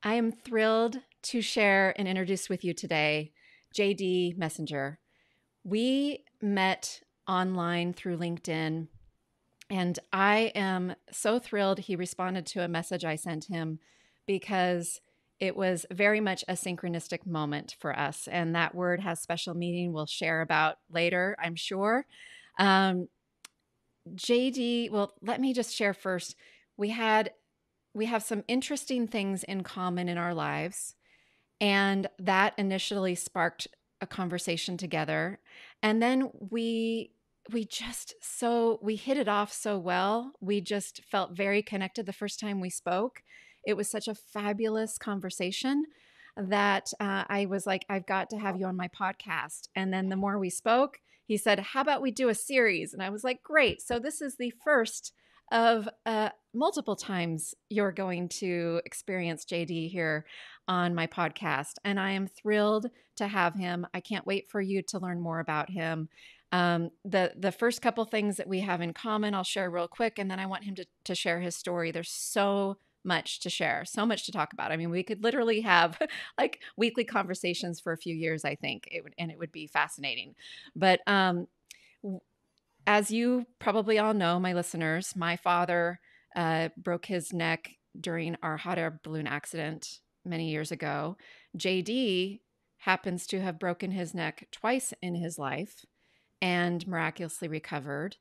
I am thrilled to share and introduce with you today JD Messenger. We met online through LinkedIn, and I am so thrilled he responded to a message I sent him because it was very much a synchronistic moment for us. And that word has special meaning we'll share about later, I'm sure. Um, JD, well, let me just share first. We had we have some interesting things in common in our lives. And that initially sparked a conversation together. And then we hit it off so well. We just felt very connected the first time we spoke. It was such a fabulous conversation that I was like, I've got to have you on my podcast. And then the more we spoke, he said, how about we do a series? And I was like, great. So this is the first of multiple times you're going to experience JD here on my podcast. And I am thrilled to have him. I can't wait for you to learn more about him. The first couple things that we have in common, I'll share real quick, and then I want him to share his story. There's so much to share, so much to talk about. I mean, we could literally have like weekly conversations for a few years, I think, and it would be fascinating. But as you probably all know, my listeners, my father broke his neck during our hot air balloon accident many years ago. JD happens to have broken his neck twice in his life and miraculously recovered.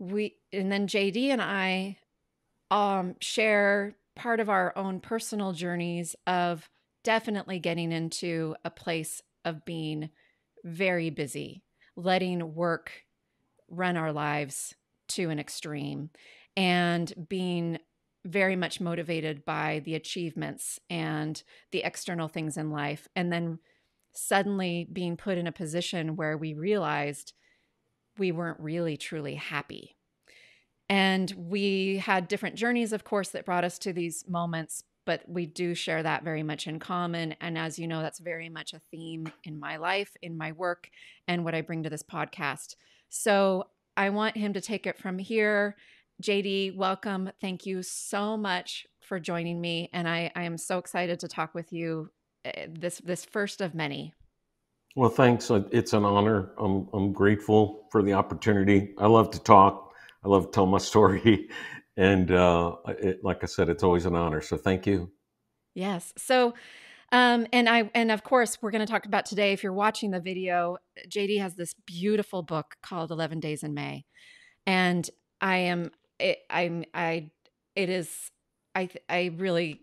And then JD and I share part of our own personal journeys of definitely getting into a place of being very busy, letting work run our lives to an extreme, and being very much motivated by the achievements and the external things in life. And then suddenly being put in a position where we realized we weren't really truly happy. And we had different journeys, of course, that brought us to these moments, but we do share that very much in common. And as you know, that's very much a theme in my life, in my work, and what I bring to this podcast. So I want him to take it from here. JD, welcome. Thank you so much for joining me. And I am so excited to talk with you this first of many. Well, thanks. It's an honor. I'm grateful for the opportunity. I love to talk. I love to tell my story, and like I said, it's always an honor. So thank you. Yes. So and of course we're going to talk about today. If you're watching the video, JD has this beautiful book called 11 Days in May. And I am it, I'm I it is I really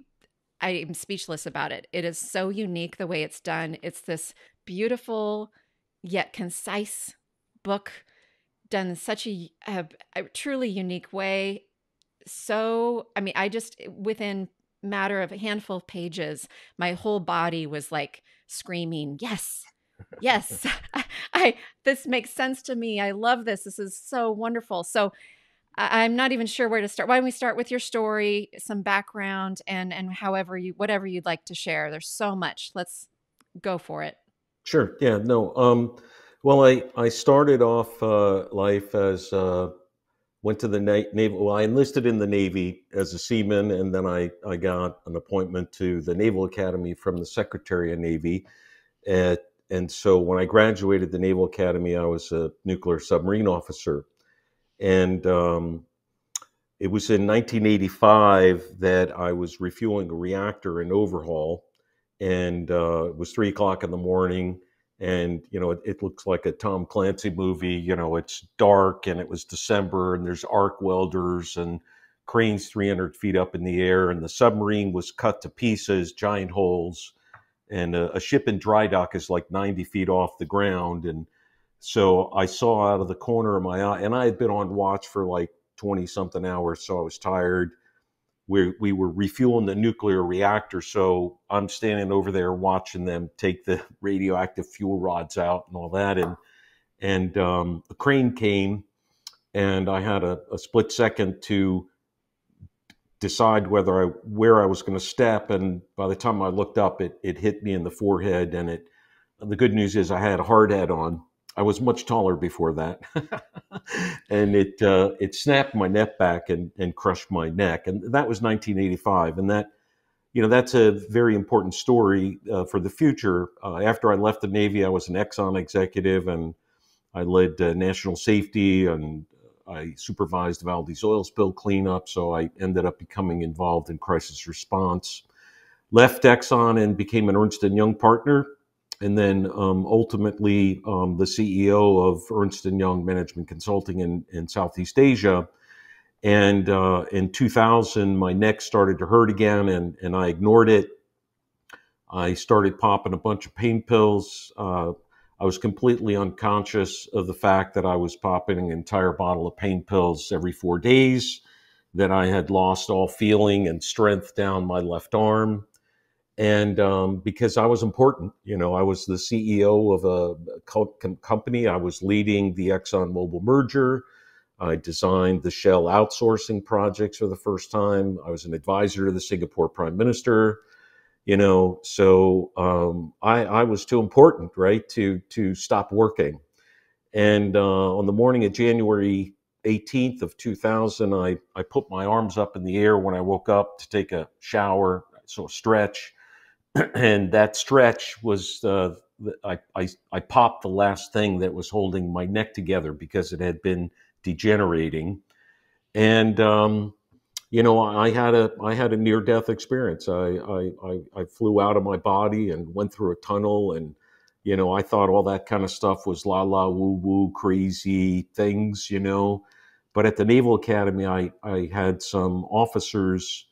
I am speechless about it. It is so unique the way it's done. It's this beautiful yet concise book done in such a truly unique way. So, I mean, I just within matter of a handful of pages, my whole body was like screaming, "Yes. Yes. I this makes sense to me. I love this. This is so wonderful." So, I'm not even sure where to start. Why don't we start with your story, some background, and however you whatever you'd like to share. There's so much. Let's go for it. Sure. Yeah. No. Well, I started off life as went to the Navy. Well, I enlisted in the Navy as a seaman, and then I got an appointment to the Naval Academy from the Secretary of Navy. And so when I graduated the Naval Academy, I was a nuclear submarine officer. And it was in 1985 that I was refueling a reactor in overhaul. And it was 3 o'clock in the morning. And, it looks like a Tom Clancy movie. It's dark and it was December and there's arc welders and cranes 300 feet up in the air. And the submarine was cut to pieces, giant holes. And a ship in dry dock is like 90 feet off the ground. And so I saw out of the corner of my eye, and I had been on watch for like 20 something hours, so I was tired. We were refueling the nuclear reactor, so I'm standing over there watching them take the radioactive fuel rods out and all that. And a crane came, and I had a split second to decide where I was going to step. And by the time I looked up, it hit me in the forehead. And the good news is I had a hard hat on. I was much taller before that, and it snapped my neck back and crushed my neck. And that was 1985, and that's a very important story for the future. After I left the Navy, I was an Exxon executive, and I led national safety, and I supervised Valdez oil spill cleanup. So I ended up becoming involved in crisis response. Left Exxon and became an Ernst& Young partner, and then ultimately the CEO of Ernst& Young Management Consulting in Southeast Asia. And in 2000, my neck started to hurt again, and I ignored it. I started popping a bunch of pain pills. I was completely unconscious of the fact that I was popping an entire bottle of pain pills every 4 days, that I had lost all feeling and strength down my left arm. And because I was important, I was the CEO of a company. I was leading the ExxonMobil merger. I designed the Shell outsourcing projects for the first time. I was an advisor to the Singapore Prime Minister. So I was too important, right, to stop working. And on the morning of January 18th of 2000, I put my arms up in the air when I woke up to take a shower, so a stretch. And that stretch was I popped the last thing that was holding my neck together because it had been degenerating. And I had a near death experience. I flew out of my body and went through a tunnel, and I thought all that kind of stuff was la la woo woo crazy things. But at the Naval Academy, I had some officers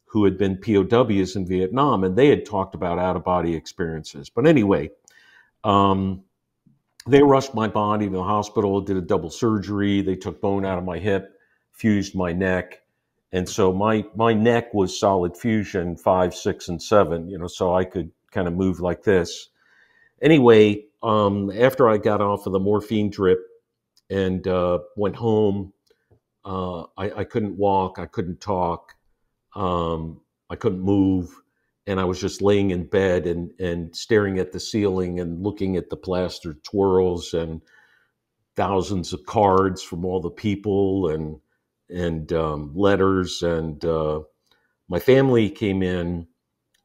who had been POWs in Vietnam, and they had talked about out of body experiences. But anyway, um, they rushed my body to the hospital, did a double surgery. They took bone out of my hip, fused my neck. And so my neck was solid fusion 5, 6, and 7, so I could kind of move like this. Anyway, after I got off of the morphine drip and went home, I couldn't walk, I couldn't talk, I couldn't move, and I was just laying in bed and staring at the ceiling and looking at the plaster twirls and thousands of cards from all the people and letters. And my family came in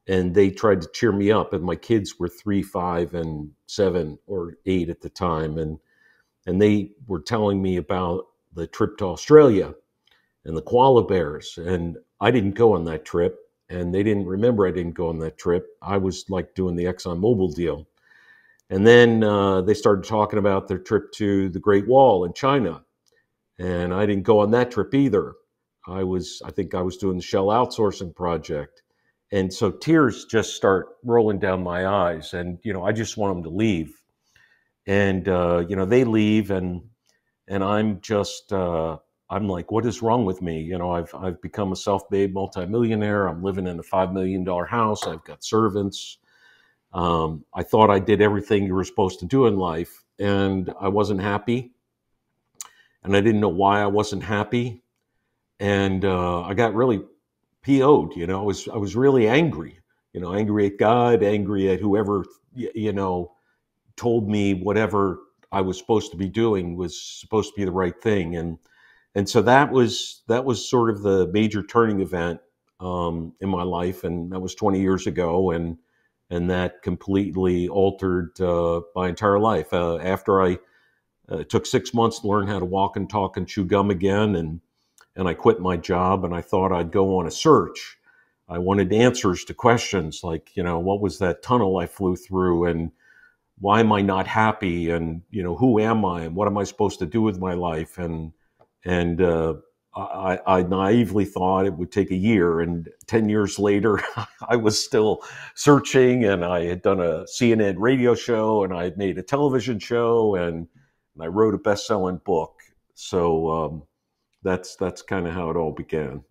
and they tried to cheer me up. And my kids were 3, 5, and 7 or 8 at the time, and they were telling me about the trip to Australia and the koala bears. And I didn't go on that trip, and they didn't remember I didn't go on that trip. I was like doing the ExxonMobil deal. And then they started talking about their trip to the Great Wall in China, and I didn't go on that trip either. I think I was doing the Shell outsourcing project. And so tears just start rolling down my eyes, and I just want them to leave. And they leave, and I'm like, what is wrong with me? I've become a self-made multimillionaire. I'm living in a $5 million house. I've got servants. I thought I did everything you were supposed to do in life, and I wasn't happy, and I didn't know why I wasn't happy, and I got really PO'd. I was really angry. Angry at God, angry at whoever told me whatever I was supposed to be doing was supposed to be the right thing. And so that was sort of the major turning event in my life, and that was 20 years ago, and that completely altered my entire life. After I it took 6 months to learn how to walk and talk and chew gum again, and I quit my job, and I thought I'd go on a search. I wanted answers to questions like, what was that tunnel I flew through, and why am I not happy, and who am I, and what am I supposed to do with my life, and I naively thought it would take a year, and 10 years later, I was still searching, and I had done a CNN radio show, and I had made a television show, and I wrote a best-selling book. So that's kind of how it all began.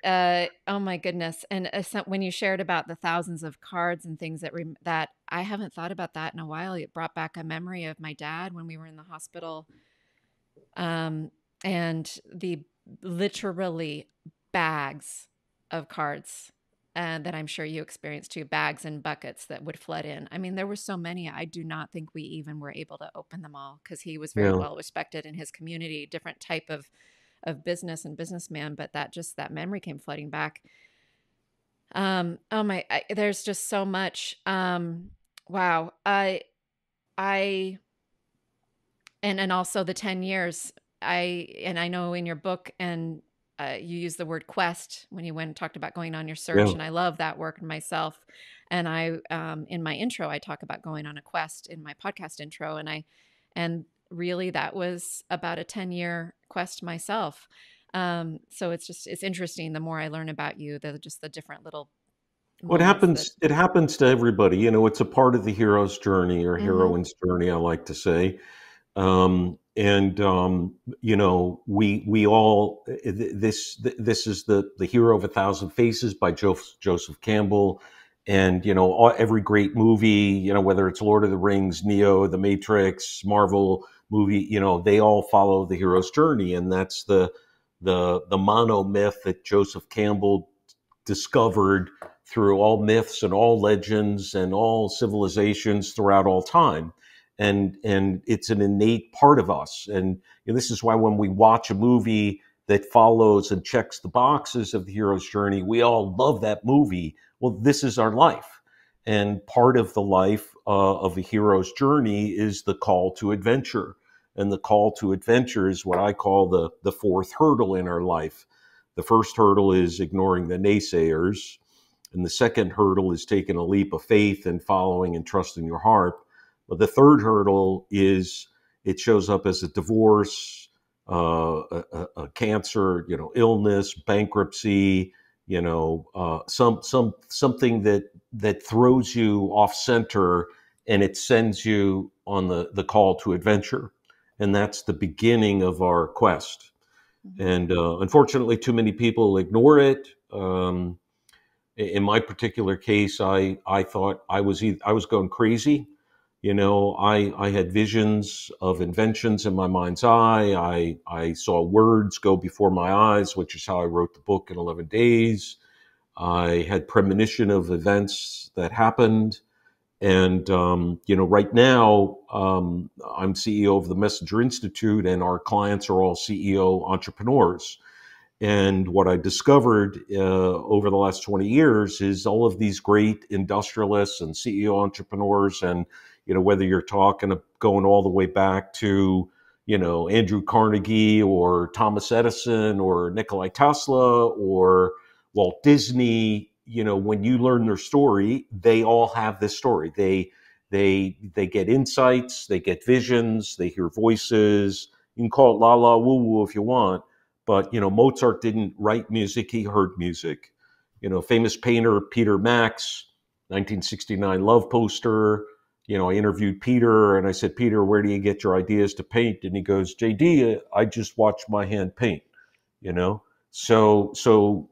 Oh my goodness. And when you shared about the thousands of cards and things that I haven't thought about that in a while, it brought back a memory of my dad when we were in the hospital. Um, and the literally bags of cards that I'm sure you experienced too, bags and buckets that would flood in. I mean, there were so many. I do not think we even were able to open them all because he was very Yeah. well respected in his community, different type of business and businessman, but that memory came flooding back. Oh my, there's just so much. Wow. I, and also the 10 years. I know in your book, and you use the word quest when you went and talked about going on your search, Yeah. and I love that word myself. And in my intro, I talk about going on a quest in my podcast intro, and really that was about a 10-year quest myself. So it's interesting. The more I learn about you, just the different little What moments that. happens, it happens to everybody. It's a part of the hero's journey or Mm-hmm. heroine's journey, I like to say. And we all this is the hero of a thousand faces by Joseph Campbell. And every great movie, whether it's Lord of the Rings, Neo, The Matrix, Marvel movie, they all follow the hero's journey. And that's the mono myth that Joseph Campbell discovered through all myths and all legends and all civilizations throughout all time. And it's an innate part of us. And this is why when we watch a movie that follows and checks the boxes of the hero's journey, we all love that movie. Well, this is our life. And part of the life of a hero's journey is the call to adventure. And the call to adventure is what I call the fourth hurdle in our life. The first hurdle is ignoring the naysayers. And the second hurdle is taking a leap of faith and following and trusting your heart. But the third hurdle is it shows up as a divorce, a cancer, illness, bankruptcy, something that throws you off center, and it sends you on the call to adventure. And that's the beginning of our quest. Mm-hmm. And unfortunately, too many people ignore it. In my particular case, I thought I was going crazy. I had visions of inventions in my mind's eye. I saw words go before my eyes, which is how I wrote the book in 11 days. I had premonition of events that happened. And, right now, I'm CEO of the Messenger Institute, and our clients are all CEO entrepreneurs. And what I discovered over the last 20 years is all of these great industrialists and CEO entrepreneurs, and whether you're talking going all the way back to Andrew Carnegie or Thomas Edison or Nikolai Tesla or Walt Disney, when you learn their story, they all have this story. They get insights, they get visions, they hear voices. You can call it la la woo woo if you want. But Mozart didn't write music; he heard music. Famous painter Peter Max, 1969 love poster. I interviewed Peter and I said, Peter, where do you get your ideas to paint? And he goes, JD, I just watch my hand paint. You know, so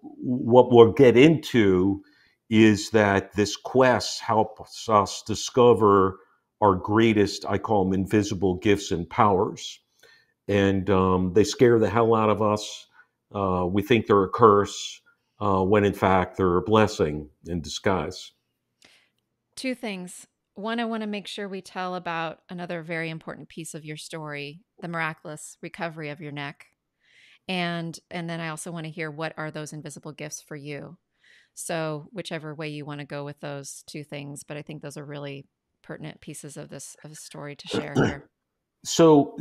what we'll get into is that this quest helps us discover our greatest, I call them invisible gifts and powers, and they scare the hell out of us. We think they're a curse, when in fact they're a blessing in disguise. Two things. One, I want to make sure we tell about another very important piece of your story, the miraculous recovery of your neck. And then I also want to hear what are those invisible gifts for you. So whichever way you want to go with those two things, but I think those are really pertinent pieces of this of a story to share here. So,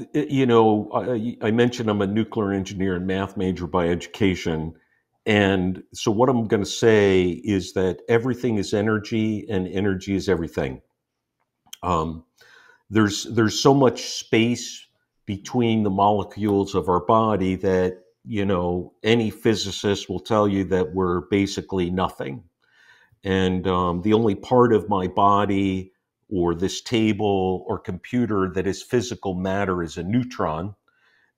I mentioned I'm a nuclear engineer and math major by education. And so, what I'm going to say is that everything is energy and energy is everything. Um, there's so much space between the molecules of our body that, any physicist will tell you that we're basically nothing. And the only part of my body or this table or computer that is physical matter is a neutron.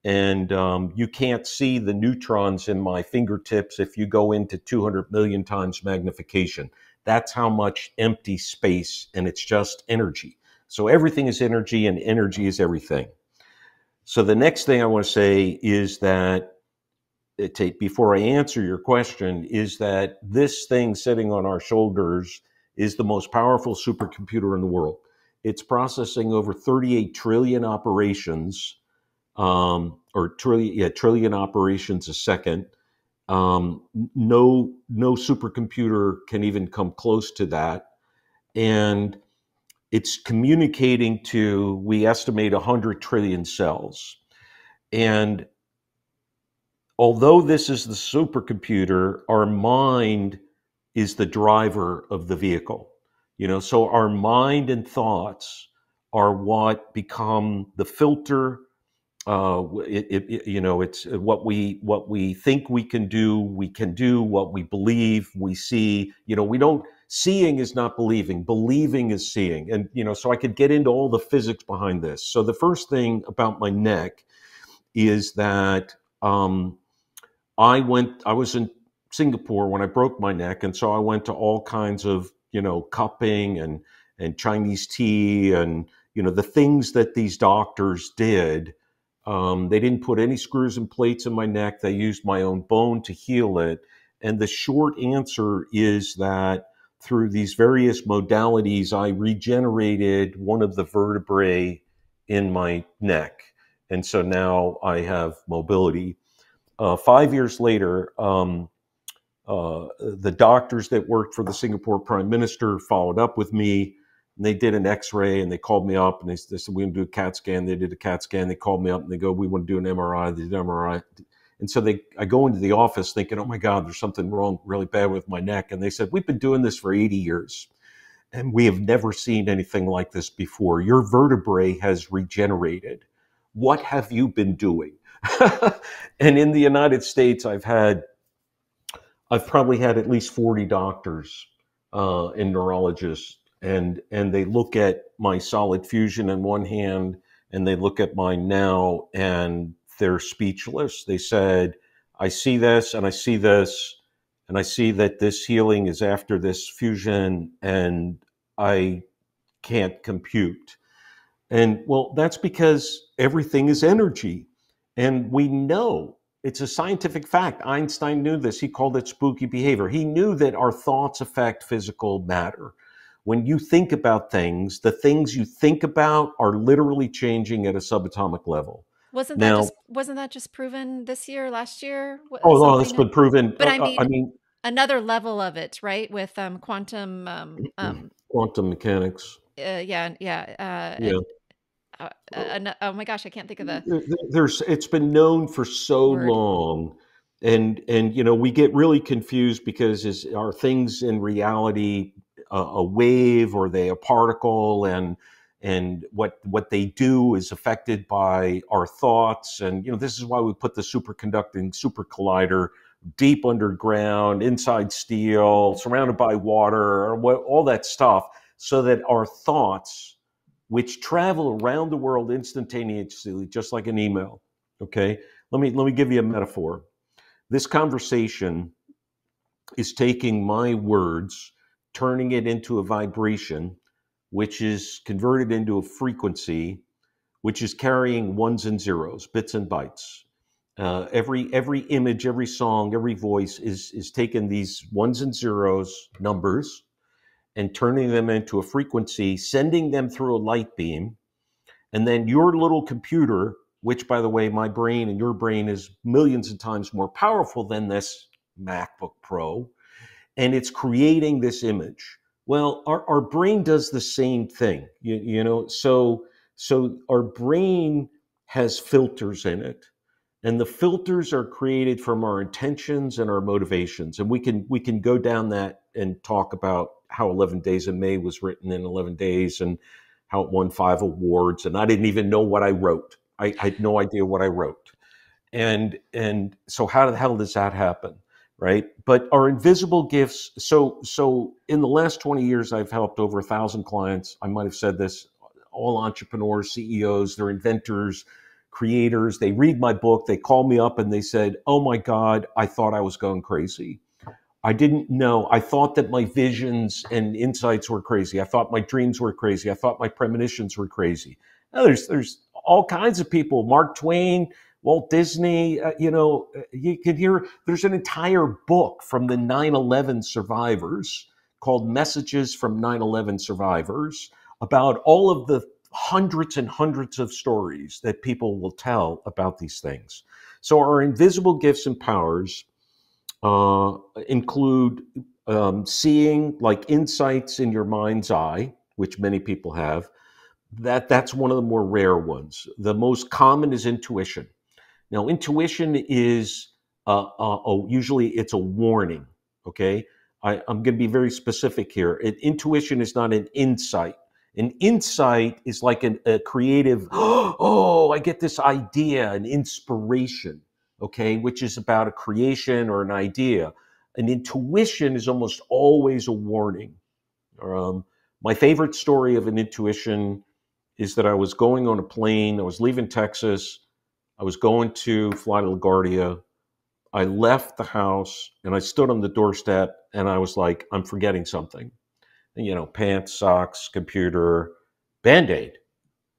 And you can't see the neutrons in my fingertips if you go into 200 million times magnification. That's how much empty space, and it's just energy. So everything is energy, and energy is everything. So the next thing I want to say is that before I answer your question, is that this thing sitting on our shoulders is the most powerful supercomputer in the world. It's processing over 38 trillion operations, or trillion operations a second. No supercomputer can even come close to that. And it's communicating to, we estimate, 100 trillion cells. And although this is the supercomputer, our mind is the driver of the vehicle. So our mind and thoughts are what become the filter. It's what we think we can do. We can do what we believe. We see. We don't. Seeing is not believing. Believing is seeing. And so I could get into all the physics behind this. So the first thing about my neck is that I was in Singapore when I broke my neck, and so I went to all kinds of cupping and Chinese tea and the things that these doctors did. They didn't put any screws and plates in my neck. They used my own bone to heal it. And the short answer is that through these various modalities, I regenerated one of the vertebrae in my neck. And so now I have mobility. 5 years later, the doctors that worked for the Singapore Prime Minister followed up with me. And they did an X-ray and they called me up and they said, we're going to do a CAT scan. They did a CAT scan. They called me up and they go, we want to do an MRI. They did an MRI. And so I go into the office thinking, oh my God, there's something wrong really bad with my neck. And they said, we've been doing this for 80 years and we have never seen anything like this before. Your vertebrae has regenerated. What have you been doing? And in the United States, I've probably had at least 40 doctors and neurologists, and they look at my solid fusion in one hand, and they look at mine now, and they're speechless. They said, I see this, and I see this, and I see that this healing is after this fusion, and I can't compute. And well, that's because everything is energy. And we know it's a scientific fact. Einstein knew this. He called it spooky behavior. He knew that our thoughts affect physical matter. When you think about things, the things you think about are literally changing at a subatomic level. Now, Wasn't that just proven this year, last year? oh no, that's Something, been proven. but I I mean mean, another level of it, right? With quantum, quantum mechanics. yeah, yeah, Yeah. oh my gosh, I can't think of the It's been known for so word. long, and we get really confused because are things in reality a wave, or are they a particle, and what they do is affected by our thoughts. And this is why we put the superconducting super collider deep underground, inside steel, surrounded by water, all that stuff, so that our thoughts, which travel around the world instantaneously, just like an email. Okay, let me give you a metaphor. This conversation is taking my words, turning it into a vibration, which is converted into a frequency, which is carrying ones and zeros, bits and bytes. Every image, every song, every voice is taking these ones and zeros, numbers, and turning them into a frequency, sending them through a light beam. And then your little computer, which, by the way, my brain and your brain is millions of times more powerful than this MacBook Pro, and it's creating this image. Well, our brain does the same thing, so our brain has filters in it, and the filters are created from our intentions and our motivations. And we can go down that and talk about how 11 Days of May was written in 11 days and how it won 5 awards. And I didn't even know what I wrote. I had no idea what I wrote. And so how the hell does that happen? Right. But our invisible gifts. So in the last 20 years, I've helped over 1,000 clients. I might have said this, all entrepreneurs, CEOs, they're inventors, creators. They read my book, they call me up and they said, oh my God, I thought I was going crazy. I didn't know. I thought that my visions and insights were crazy. I thought my dreams were crazy. I thought my premonitions were crazy. Now, there's all kinds of people, Mark Twain, Walt Disney, you can hear there's an entire book from the 9/11 survivors called Messages from 9/11 Survivors about all of the hundreds and hundreds of stories that people will tell about these things. So our invisible gifts and powers uh, include seeing like insights in your mind's eye, which many people have. That's one of the more rare ones. The most common is intuition. Now, intuition is usually it's a warning. Okay, I'm going to be very specific here. Intuition is not an insight. An insight is like a creative. Oh, I get this idea, an inspiration. Okay, which is about a creation or an idea. An intuition is almost always a warning. Um, my favorite story of an intuition is that I was going on a plane. I was leaving Texas. I was going to fly to LaGuardia. I left the house and I stood on the doorstep and I was like, I'm forgetting something. And, pants, socks, computer, Band Aid.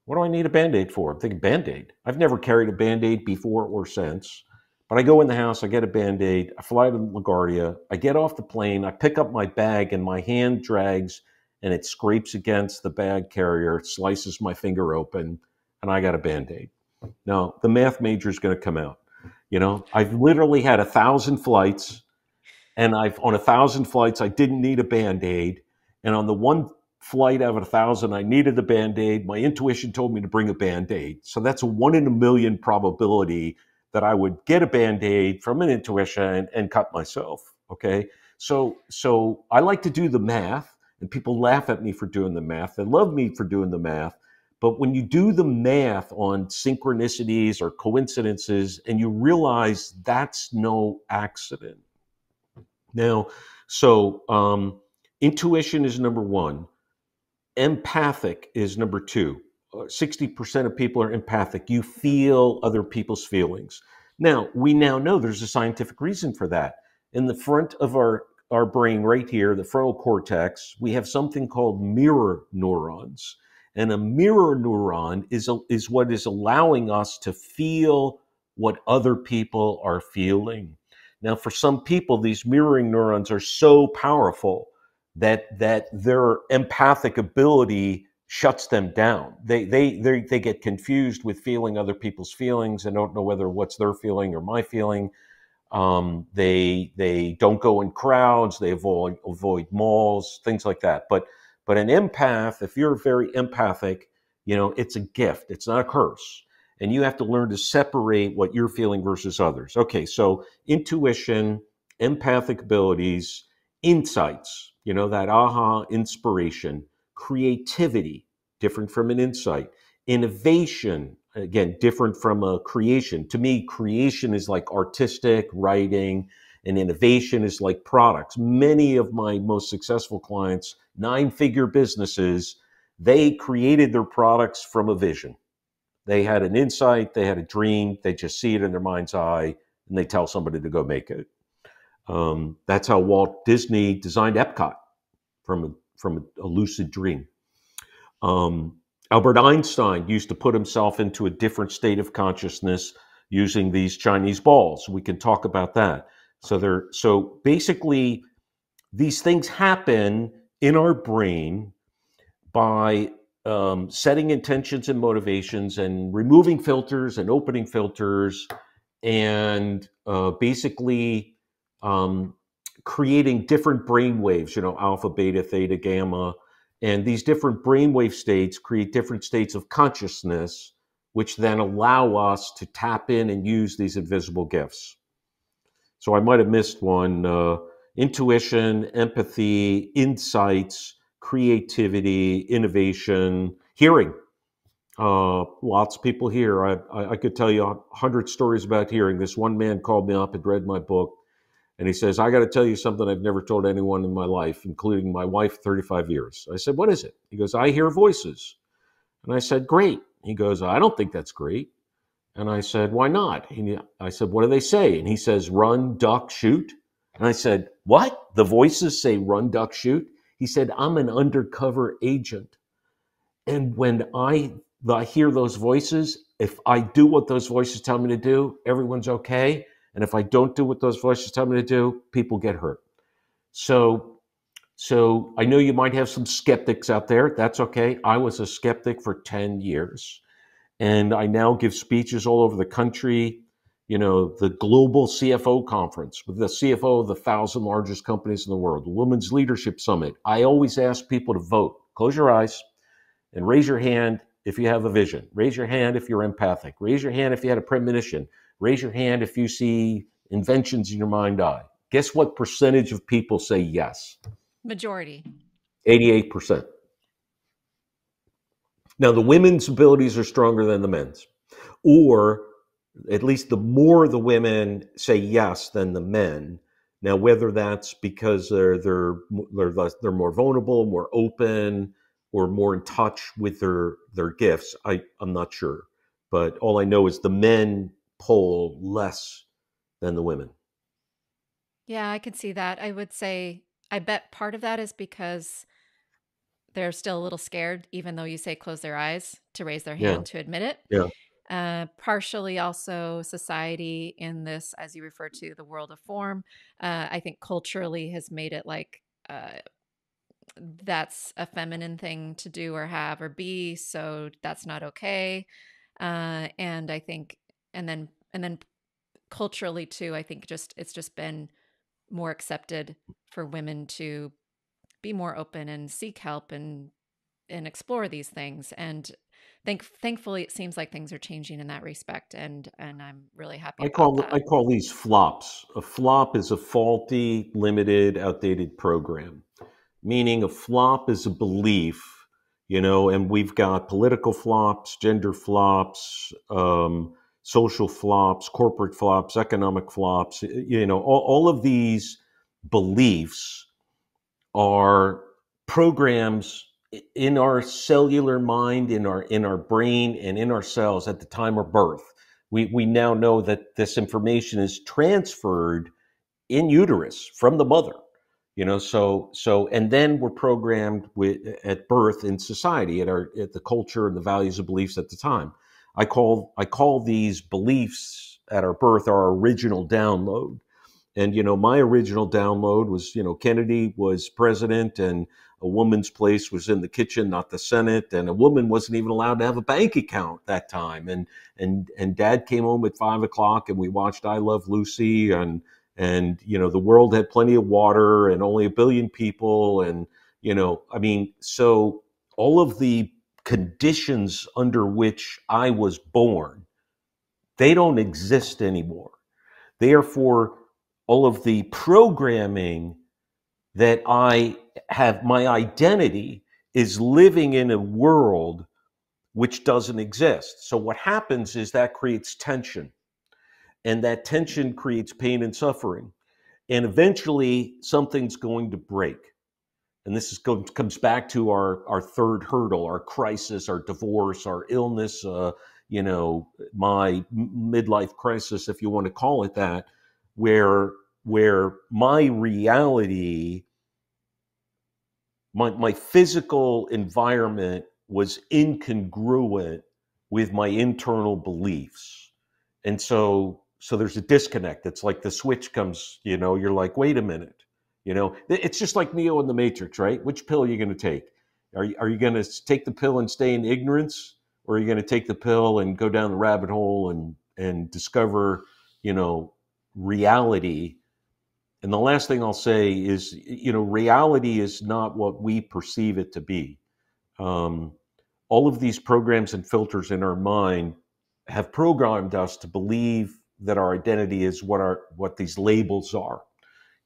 What do I need a Band Aid for? I'm thinking Band Aid. I've never carried a Band Aid before or since. But I go in the house, I get a Band Aid, I fly to LaGuardia, I get off the plane, I pick up my bag, and my hand drags and it scrapes against the bag carrier, it slices my finger open, and I got a Band Aid. Now, the math major is going to come out. I've literally had 1,000 flights, and on 1,000 flights, I didn't need a Band Aid. And on the one flight out of 1,000, I needed the Band Aid. My intuition told me to bring a Band Aid. So that's a 1 in a million probability that I would get a Band Aid from an intuition and cut myself. Okay. So I like to do the math, and people laugh at me for doing the math. They love me for doing the math. But when you do the math on synchronicities or coincidences, and you realize that's no accident. Now, intuition is number one. Empathic is number two. 60% of people are empathic. You feel other people's feelings. Now, we now know there's a scientific reason for that. In the front of our brain right here, the frontal cortex, we have something called mirror neurons. And a mirror neuron is what is allowing us to feel what other people are feeling. Now, for some people, these mirroring neurons are so powerful that their empathic ability shuts them down. They get confused with feeling other people's feelings and don't know whether what's their feeling or my feeling. They don't go in crowds. They avoid malls, things like that. But an empath, if you're very empathic, it's a gift. It's not a curse. And you have to learn to separate what you're feeling versus others. Okay, so intuition, empathic abilities, insights, that aha inspiration, creativity, different from an insight, innovation, again, different from a creation. To me, creation is like artistic, writing, and innovation is like products. Many of my most successful clients, 9-figure businesses, they created their products from a vision. They had an insight, they had a dream, they just see it in their mind's eye, and they tell somebody to go make it. That's how Walt Disney designed Epcot, from a lucid dream. Albert Einstein used to put himself into a different state of consciousness using these Chinese balls. We can talk about that. So basically, these things happen in our brain by setting intentions and motivations and removing filters and opening filters, and basically creating different brain waves, alpha, beta, theta, gamma. And these different brainwave states create different states of consciousness, which then allow us to tap in and use these invisible gifts. So I might have missed one. Intuition, empathy, insights, creativity, innovation, hearing. Lots of people hear. I could tell you 100 stories about hearing. This one man called me up and read my book, and he says, I got to tell you something I've never told anyone in my life, including my wife, 35 years. I said, what is it? He goes, I hear voices. And I said, great. He goes, I don't think that's great. And I said, why not? I said, what do they say? And he says, run, duck, shoot. And I said, what? The voices say run, duck, shoot? He said, I'm an undercover agent. And when I hear those voices, if I do what those voices tell me to do, everyone's okay. And if I don't do what those voices tell me to do, people get hurt. So I know you might have some skeptics out there. That's okay. I was a skeptic for 10 years. And I now give speeches all over the country. the global CFO conference with the CFO of the 1,000 largest companies in the world, the Women's Leadership Summit. I always ask people to vote. Close your eyes and raise your hand if you have a vision. Raise your hand if you're empathic. Raise your hand if you had a premonition. Raise your hand if you see inventions in your mind's eye. Guess what percentage of people say yes? Majority. 88%. Now, the women's abilities are stronger than the men's, or at least the more the women say yes than the men. Now, whether that's because they're more vulnerable, more open, or more in touch with their gifts, I'm not sure. But all I know is the men poll less than the women. Yeah, I could see that. I would say, I bet part of that is because they're still a little scared, even though you say close their eyes, to raise their Yeah, hand to admit it. yeah. Partially also society in this, as you refer to, the world of form. I think culturally has made it like that's a feminine thing to do or have or be, so that's not okay. And I think, and then culturally too, I think just it's just been more accepted for women to be more open and seek help and explore these things. And thankfully, it seems like things are changing in that respect, and I'm really happy about I that. call these flops. A flop is a faulty, limited, outdated program. Meaning a flop is a belief, and we've got political flops, gender flops, social flops, corporate flops, economic flops. All of these beliefs are programs in our cellular mind, in our brain, and in our cells at the time of birth. We now know that this information is transferred in uterus from the mother. And then we're programmed at birth in society, at the culture and the values and beliefs at the time. I call these beliefs at our birth our original download. And my original download was, Kennedy was president, and a woman's place was in the kitchen, not the Senate, and a woman wasn't even allowed to have a bank account that time. And Dad came home at 5 o'clock, and we watched I Love Lucy, and the world had plenty of water and only 1 billion people, and so all of the conditions under which I was born, they don't exist anymore. Therefore, all of the programming that I have, my identity is living in a world which doesn't exist. So what happens is that creates tension, and that tension creates pain and suffering. And eventually something's going to break. And comes back to our third hurdle, our crisis, our divorce, our illness, my midlife crisis, if you want to call it that, where my reality, my physical environment was incongruent with my internal beliefs. And so there's a disconnect. It's like the switch comes, you're like, wait a minute. It's just like Neo in the Matrix, right? Which pill are you going to take? Are you going to take the pill and stay in ignorance, or are you going to take the pill and go down the rabbit hole and discover, reality? And the last thing I'll say is, reality is not what we perceive it to be. Um, all of these programs and filters in our mind have programmed us to believe that our identity is what these labels are.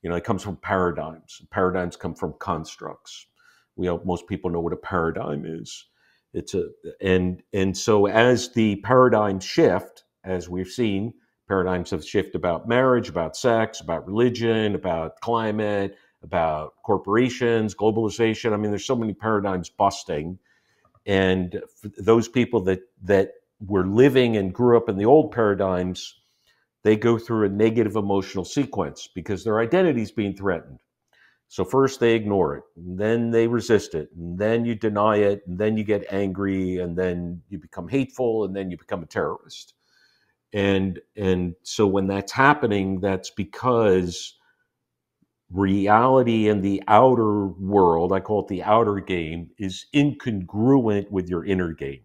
It comes from paradigms. Paradigms come from constructs. Most people know what a paradigm is. And so as the paradigms shift, as we've seen, paradigms have shifted about marriage, about sex, about religion, about climate, about corporations, globalization. I mean, there's so many paradigms busting. And for those people that were living and grew up in the old paradigms, they go through a negative emotional sequence because their identity is being threatened. So first they ignore it, and then they resist it, and then you deny it, and then you get angry, and then you become hateful, and then you become a terrorist. And so when that's happening, that's because reality in the outer world, I call it the outer game, is incongruent with your inner game.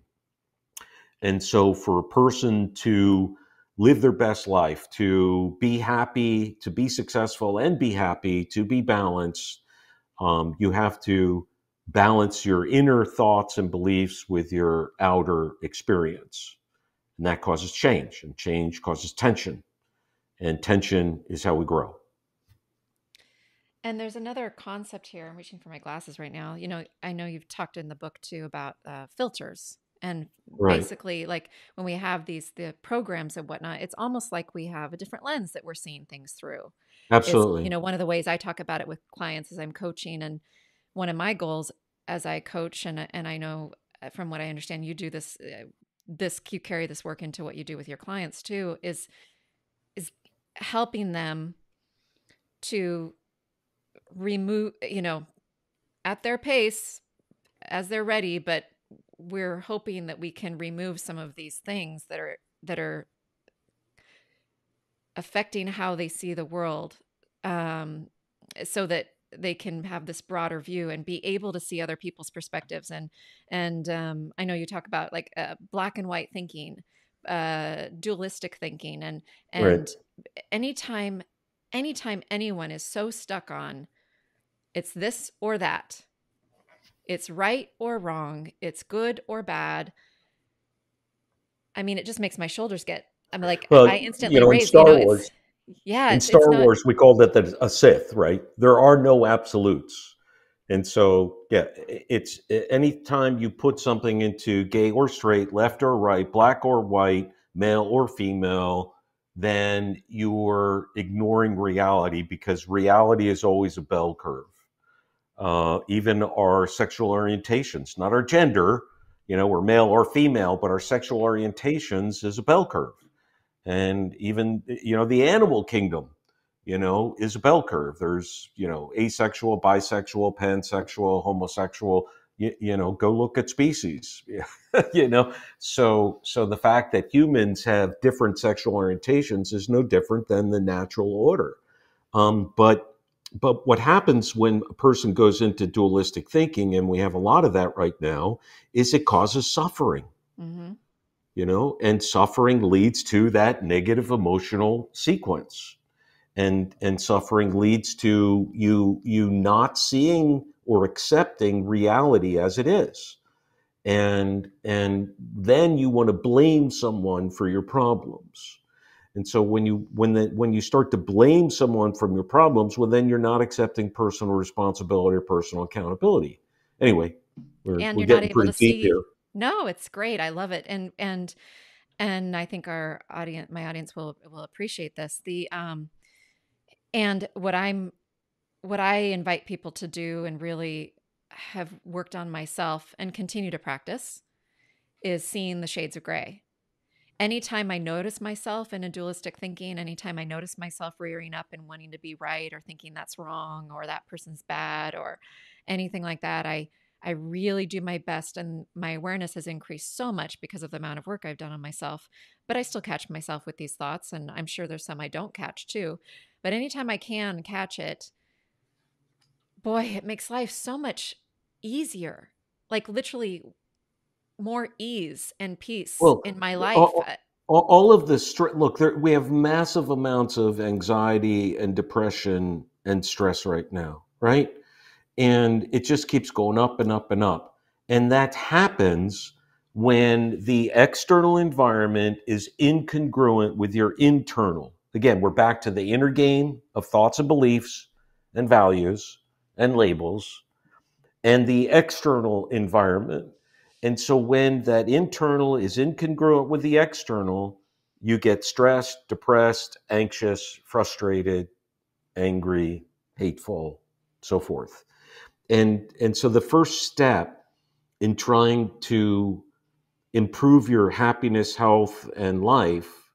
And so for a person to live their best life, to be happy, to be successful and be happy, to be balanced, you have to balance your inner thoughts and beliefs with your outer experience. And that causes change, and change causes tension. And tension is how we grow. And there's another concept here. I'm reaching for my glasses right now. I know you've talked in the book too about filters. And Right. basically, like when we have the programs and whatnot, it's almost like we have a different lens that we're seeing things through. Absolutely. One of the ways I talk about it with clients is I'm coaching, and one of my goals as I coach, and I know from what I understand, you do this, you carry this work into what you do with your clients too, is helping them to remove, at their pace as they're ready, but we're hoping that we can remove some of these things that are affecting how they see the world, so that they can have this broader view and be able to see other people's perspectives. And I know you talk about like black and white thinking, dualistic thinking, Right. and anytime anytime anyone is so stuck on it's this or that, it's right or wrong, it's good or bad. I mean, it just makes my shoulders get. I'm like, I Well, instantly in raise. Star It's Wars, yeah, in it's Star not. Wars, we call that a Sith, right? There are no absolutes. And so, yeah, it's anytime you put something into gay or straight, left or right, black or white, male or female, then you're ignoring reality, because reality is always a bell curve. Even our sexual orientations, not our gender, we're male or female, but our sexual orientations is a bell curve. And even, the animal kingdom, is a bell curve. There's, asexual, bisexual, pansexual, homosexual. Go look at species. So the fact that humans have different sexual orientations is no different than the natural order. But what happens when a person goes into dualistic thinking, and we have a lot of that right now, is it causes suffering. Mm-hmm. And suffering leads to that negative emotional sequence, and suffering leads to you not seeing or accepting reality as it is, and then you want to blame someone for your problems. And so when you start to blame someone from your problems, well, then you're not accepting personal responsibility or personal accountability. Anyway, And we're you're not getting able to pretty deep see. here. No, it's great. I love it. And I think my audience will appreciate this. The and what I invite people to do and really have worked on myself and continue to practice is seeing the shades of gray. Anytime I notice myself in a dualistic thinking, anytime I notice myself rearing up and wanting to be right or thinking that's wrong or that person's bad or anything like that, I really do my best, and my awareness has increased so much because of the amount of work I've done on myself. But I still catch myself with these thoughts, and I'm sure there's some I don't catch too. But anytime I can catch it, boy, it makes life so much easier. Like literally more ease and peace Well, in my life. all of this, look, we have massive amounts of anxiety and depression and stress right now, right? And it just keeps going up and up and up. And that happens when the external environment is incongruent with your internal. Again, we're back to the inner game of thoughts and beliefs and values and labels, and the external environment. And so when that internal is incongruent with the external, you get stressed, depressed, anxious, frustrated, angry, hateful, so forth. And so the first step in trying to improve your happiness, health, and life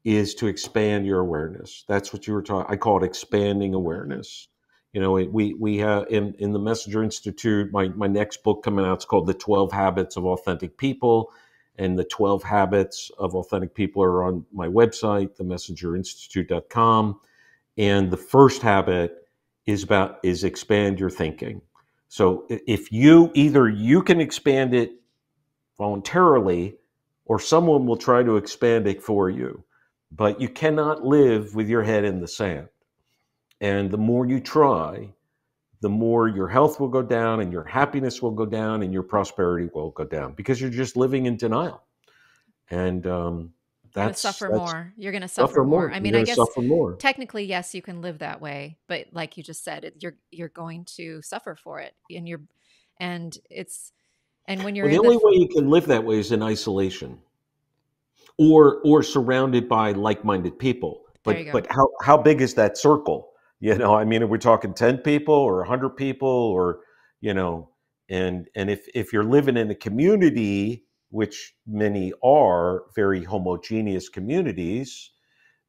is to expand your awareness. That's what you were talking. I call it expanding Mhm. awareness. We have in the Messenger Institute. My next book coming out is called The 12 Habits of Authentic People, and the 12 Habits of Authentic People are on my website, themessengerinstitute.com. And the first habit is expand your thinking. So if you can expand it voluntarily, or someone will try to expand it for you. but you cannot live with your head in the sand. And the more you try, the more your health will go down and your happiness will go down and your prosperity will go down because you're just living in denial. And You're gonna that's suffer more. You're gonna suffer suffer more. more. I You're mean, I going to guess suffer more. technically, yes, you can live that way, but like you just said, you're going to suffer for it, and and it's and when you're Well, the in the only way you can live that way is in isolation, or surrounded by like-minded people. there you But go. how big is that circle? I mean, are we talking 10 people or 100 people, or you know, and if you're living in a community, which many are very homogeneous communities,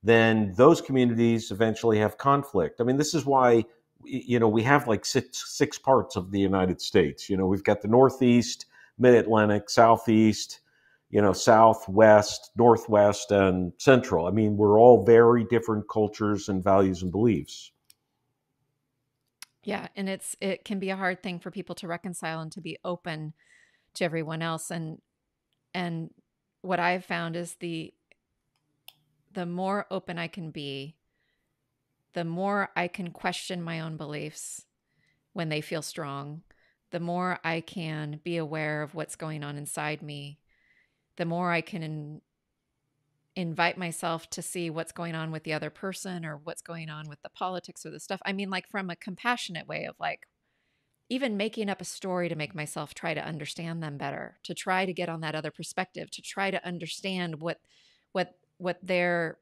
then those communities eventually have conflict. I mean, this is why we have like six parts of the United States. We've got the Northeast, Mid-Atlantic, Southeast, Southwest, Northwest, and Central. I mean, we're all very different cultures and values and beliefs. Yeah, and it can be a hard thing for people to reconcile and to be open to everyone else. And what I've found is the more open I can be, the more I can question my own beliefs when they feel strong, the more I can be aware of what's going on inside me, the more I can invite myself to see what's going on with the other person or what's going on with the politics or the stuff. I mean, like from a compassionate way of like even making up a story to make myself try to understand them better, to try to get on that other perspective, to try to understand what their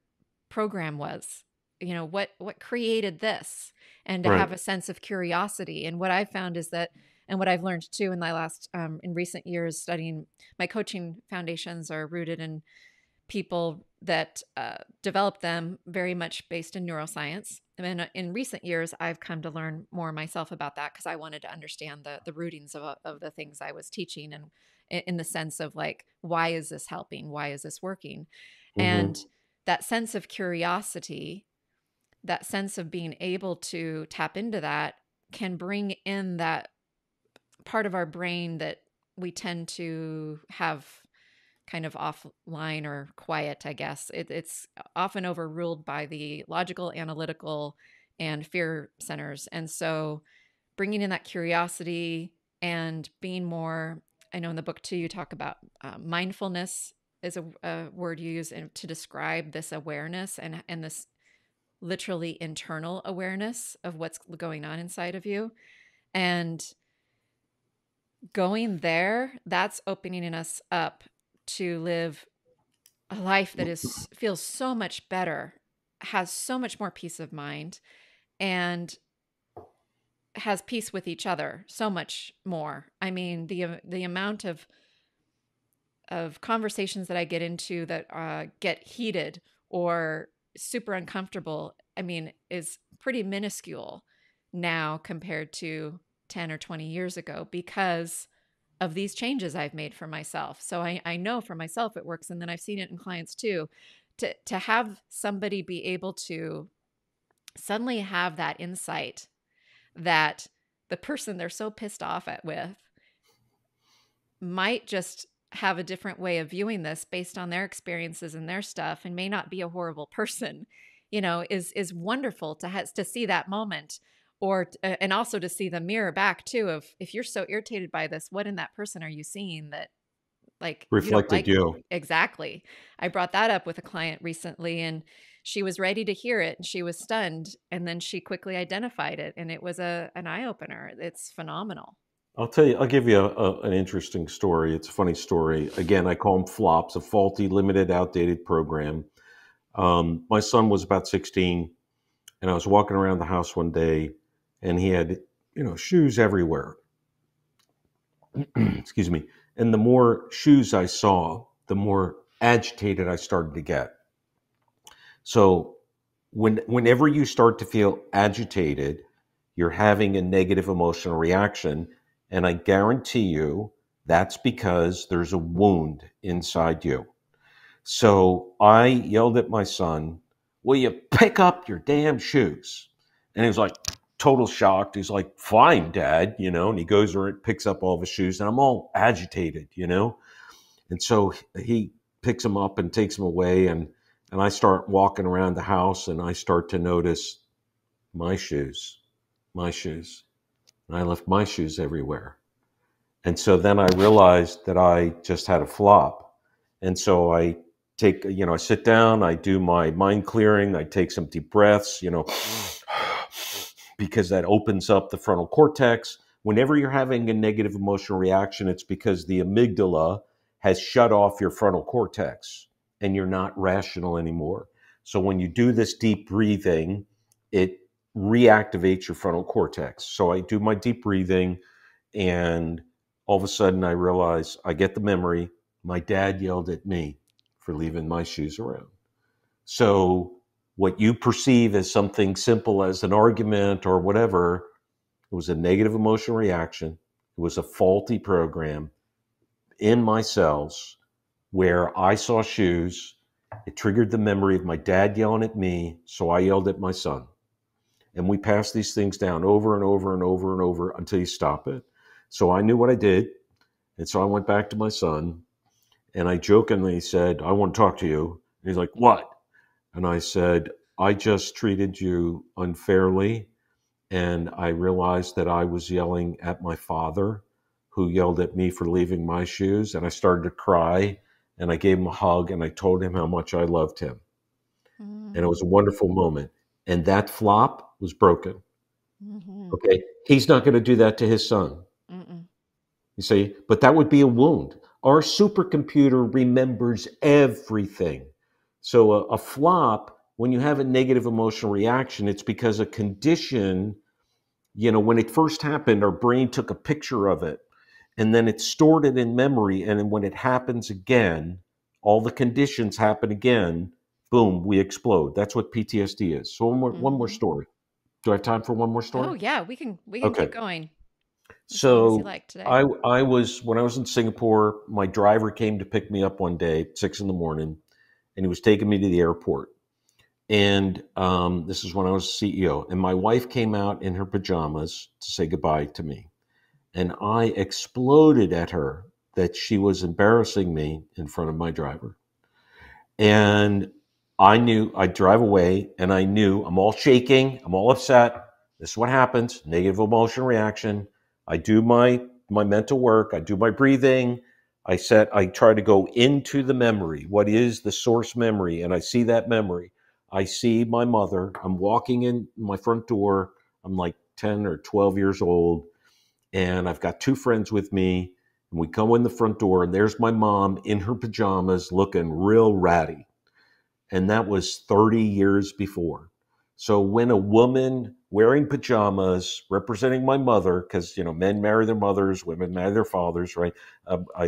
program was, what created this, and to Right. have a sense of curiosity. And what I've found is that, and what I've learned too in my last in recent years studying, my coaching foundations are rooted in people that develop them very much based in neuroscience. And in recent years, I've come to learn more myself about that because I wanted to understand the rootings of the things I was teaching, and in the sense of like, why is this helping? Why is this working? Mm-hmm. And that sense of curiosity, that sense of being able to tap into that can bring in that part of our brain that we tend to have kind of offline or quiet, I guess. It's often overruled by the logical, analytical, and fear centers. And so bringing in that curiosity and being more, I know in the book too, you talk about mindfulness is a word you use to describe this awareness and this literally internal awareness of what's going on inside of you. And going there, that's opening us up to live a life that is feels so much better, has so much more peace of mind, and has peace with each other so much more. I mean, the amount of conversations that I get into that get heated or super uncomfortable, I mean, is pretty minuscule now compared to 10 or 20 years ago because of these changes I've made for myself. So I know for myself it works. And then I've seen it in clients too. To have somebody be able to suddenly have that insight that the person they're so pissed off at with might just have a different way of viewing this based on their experiences and their stuff and may not be a horrible person, is wonderful to see that moment, or and also to see the mirror back too of, if you're so irritated by this, what in that person are you seeing that like you don't Reflected like? you. Exactly. I brought that up with a client recently, and she was ready to hear it and she was stunned, and then she quickly identified it, and it was an eye opener. It's phenomenal. I'll tell you. I'll give you an interesting story. It's a funny story. Again, I call them flops, a faulty, limited, outdated program. My son was about 16, and I was walking around the house one day, and he had, shoes everywhere. Excuse me. And the more shoes I saw, the more agitated I started to get. So whenever you start to feel agitated, you're having a negative emotional reaction. And I guarantee you that's because there's a wound inside you. So I yelled at my son, "Will you pick up your damn shoes?" And he was like, total shocked. He's like, "Fine, Dad," and he goes over and picks up all the shoes, and I'm all agitated. And so he picks them up and takes them away, and And I start walking around the house and I start to notice my shoes, my shoes. And I left my shoes everywhere. And so then I realized that I just had a flop. And so I take, I sit down, I do my mind clearing, I take some deep breaths, because that opens up the frontal cortex. Whenever you're having a negative emotional reaction, it's because the amygdala has shut off your frontal cortex and you're not rational anymore. So when you do this deep breathing, it reactivates your frontal cortex. So I do my deep breathing, and all of a sudden I realize I get the memory. My dad yelled at me for leaving my shoes around. So what you perceive as something simple as an argument or whatever, it was a negative emotional reaction. It was a faulty program in my cells where I saw shoes. It triggered the memory of my dad yelling at me, so I yelled at my son. And we passed these things down over and over and over and over until you stop it. So I knew what I did. And so I went back to my son and I jokingly said, I want to talk to you. And he's like, what? And I said, I just treated you unfairly. And I realized that I was yelling at my father, who yelled at me for leaving my shoes. And I started to cry. And I gave him a hug and I told him how much I loved him. And it was a wonderful moment. And that flop was broken. Mm-hmm. Okay. He's not going to do that to his son. Mm-mm. You see, but that would be a wound. Our supercomputer remembers everything. So a flop, when you have a negative emotional reaction, it's because a condition, when it first happened, our brain took a picture of it and then it stored it in memory. And then when it happens again, all the conditions happen again, boom, we explode. That's what PTSD is. So one more Mm-hmm. story. Do I have time for one more Oh story? yeah, we can Okay. keep going as long as you So like today. I was when I was in Singapore, my driver came to pick me up one day, 6 in the morning, and he was taking me to the airport. And this is when I was CEO, and my wife came out in her pajamas to say goodbye to me, and I exploded at her that she was embarrassing me in front of my driver. And I knew I'd drive away, and I knew I'm all shaking, I'm all upset. This is what happens: negative emotional reaction. I do my mental work, I do my breathing. I try to go into the memory. What is the source memory? And I see that memory. I see my mother. I'm walking in my front door. I'm like 10 or 12 years old, and I've got two friends with me. And we go in the front door, and there's my mom in her pajamas looking real ratty, and that was 30 years before. So when a woman wearing pajamas representing my mother, because men marry their mothers, women marry their fathers, right?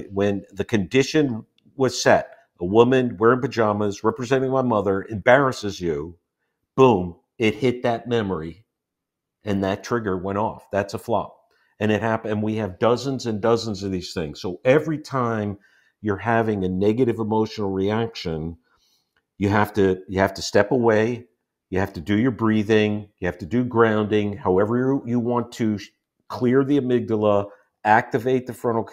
When the condition was set, a woman wearing pajamas representing my mother embarrasses you, boom, it hit that memory, and that trigger went off. That's a flop, and it happened. And we have dozens and dozens of these things. So every time you're having a negative emotional reaction, you have to step away, you have to do your breathing, you have to do grounding, however you want to clear the amygdala, activate the frontal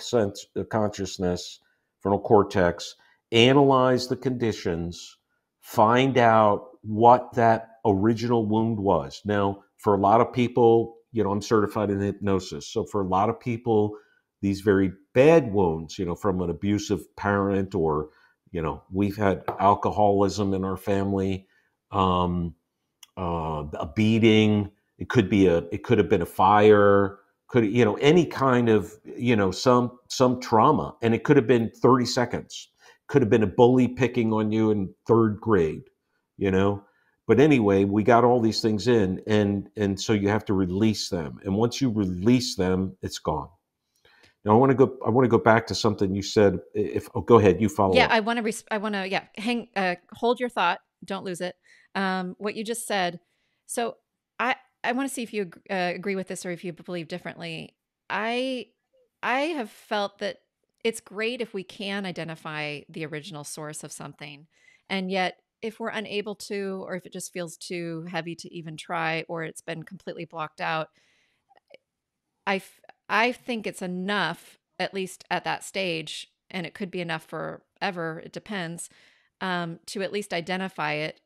consciousness, frontal cortex, analyze the conditions, find out what that original wound was. Now, for a lot of people, I'm certified in hypnosis, so for a lot of people, these very bad wounds, from an abusive parent, or we've had alcoholism in our family, um, a beating. It could have been a fire. Could any kind of some trauma, and it could have been 30 seconds. Could have been a bully picking on you in third grade. You know, but anyway, we got all these things in, and so you have to release them. And once you release them, it's gone. Now I want to go back to something you said. If go ahead, you follow Yeah, up. I want to yeah, hold your thought, don't lose it. What you just said. So I want to see if you agree with this or if you believe differently. I I have felt that it's great if we can identify the original source of something. And yet if we're unable to, or if it just feels too heavy to even try, or it's been completely blocked out, I f- I think it's enough, at least at that stage, and it could be enough forever. It depends, to at least identify it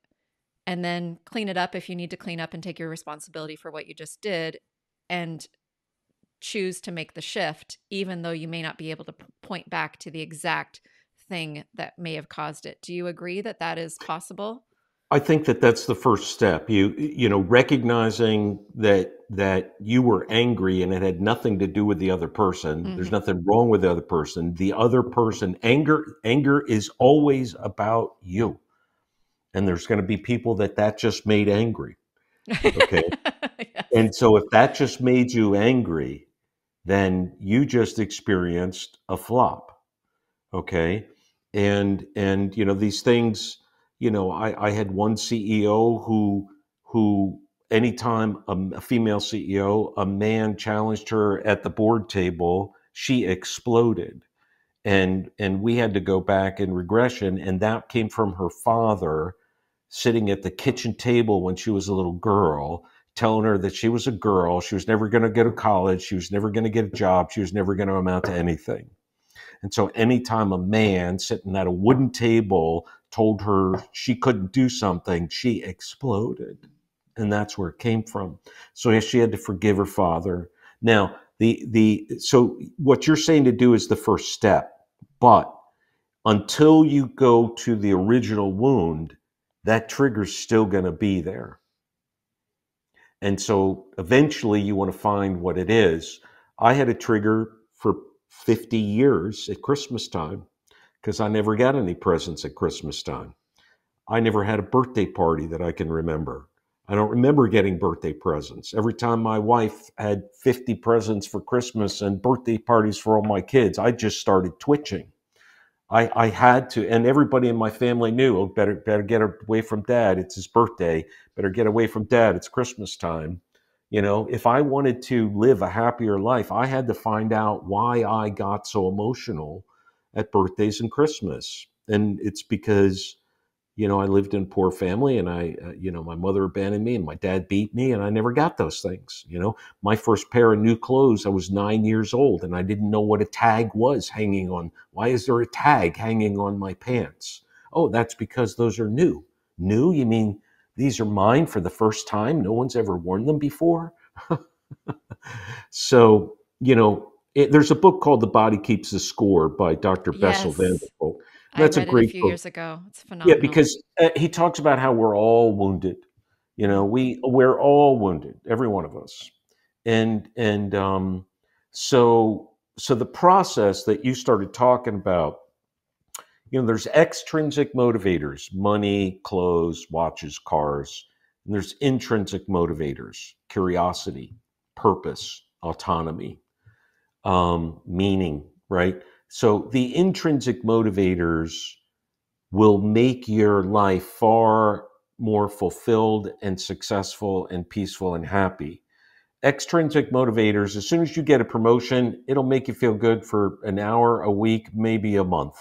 and then clean it up if you need to clean up and take your responsibility for what you just did and choose to make the shift, even though you may not be able to point back to the exact thing that may have caused it. Do you agree that that is possible? I think that that's the first step. Recognizing that you were angry and it had nothing to do with the other person. There's Hmm. nothing wrong with the other person. The other person, anger is always about you. And there's going to be people that just made angry. Okay. Yes. And so if that just made you angry, then you just experienced a flop. Okay. And these things, I had one CEO who anytime a female CEO, a man challenged her at the board table, she exploded. And we had to go back in regression, and that came from her father sitting at the kitchen table when she was a little girl, telling her that she was a girl, she was never going to go to college, she was never going to get a job, she was never going to amount to anything. And so anytime a man sitting at a wooden table told her she couldn't do something, she exploded. And that's where it came from. So she had to forgive her father. Now, so what you're saying to do is the first step. But until you go to the original wound, that trigger's still going to be there. And so eventually you want to find what it is. I had a trigger for 50 years at Christmas time because I never got any presents at Christmas time. I never had a birthday party that I can remember. I don't remember getting birthday presents. Every time my wife had 50 presents for Christmas and birthday parties for all my kids, I just started twitching. I had to, and everybody in my family knew, oh, better get away from dad. It's his birthday. Better get away from dad. It's Christmas time. If I wanted to live a happier life, I had to find out why I got so emotional at birthdays and Christmas. And it's because I lived in a poor family, and my mother abandoned me and my dad beat me, and I never got those things. My first pair of new clothes, I was 9 years old, and I didn't know what a tag was hanging on. Why is there a tag hanging on my pants? Oh, that's because those are new. New? You mean these are mine for the first time? No one's ever worn them before? So, there's a book called The Body Keeps the Score by Dr. Bessel van der Yes. Kolk. And I that's a read it a great few book. years ago. It's Yeah, phenomenal. because he talks about how we're all wounded. Mm. We're all wounded, every one of us. And so the process that you started talking about, there's extrinsic motivators: money, clothes, watches, cars. And there's intrinsic motivators: curiosity, purpose, autonomy, meaning. Right. So the intrinsic motivators will make your life far more fulfilled and successful and peaceful and happy. Extrinsic motivators: as soon as you get a promotion, it'll make you feel good for an hour, a week, maybe a month.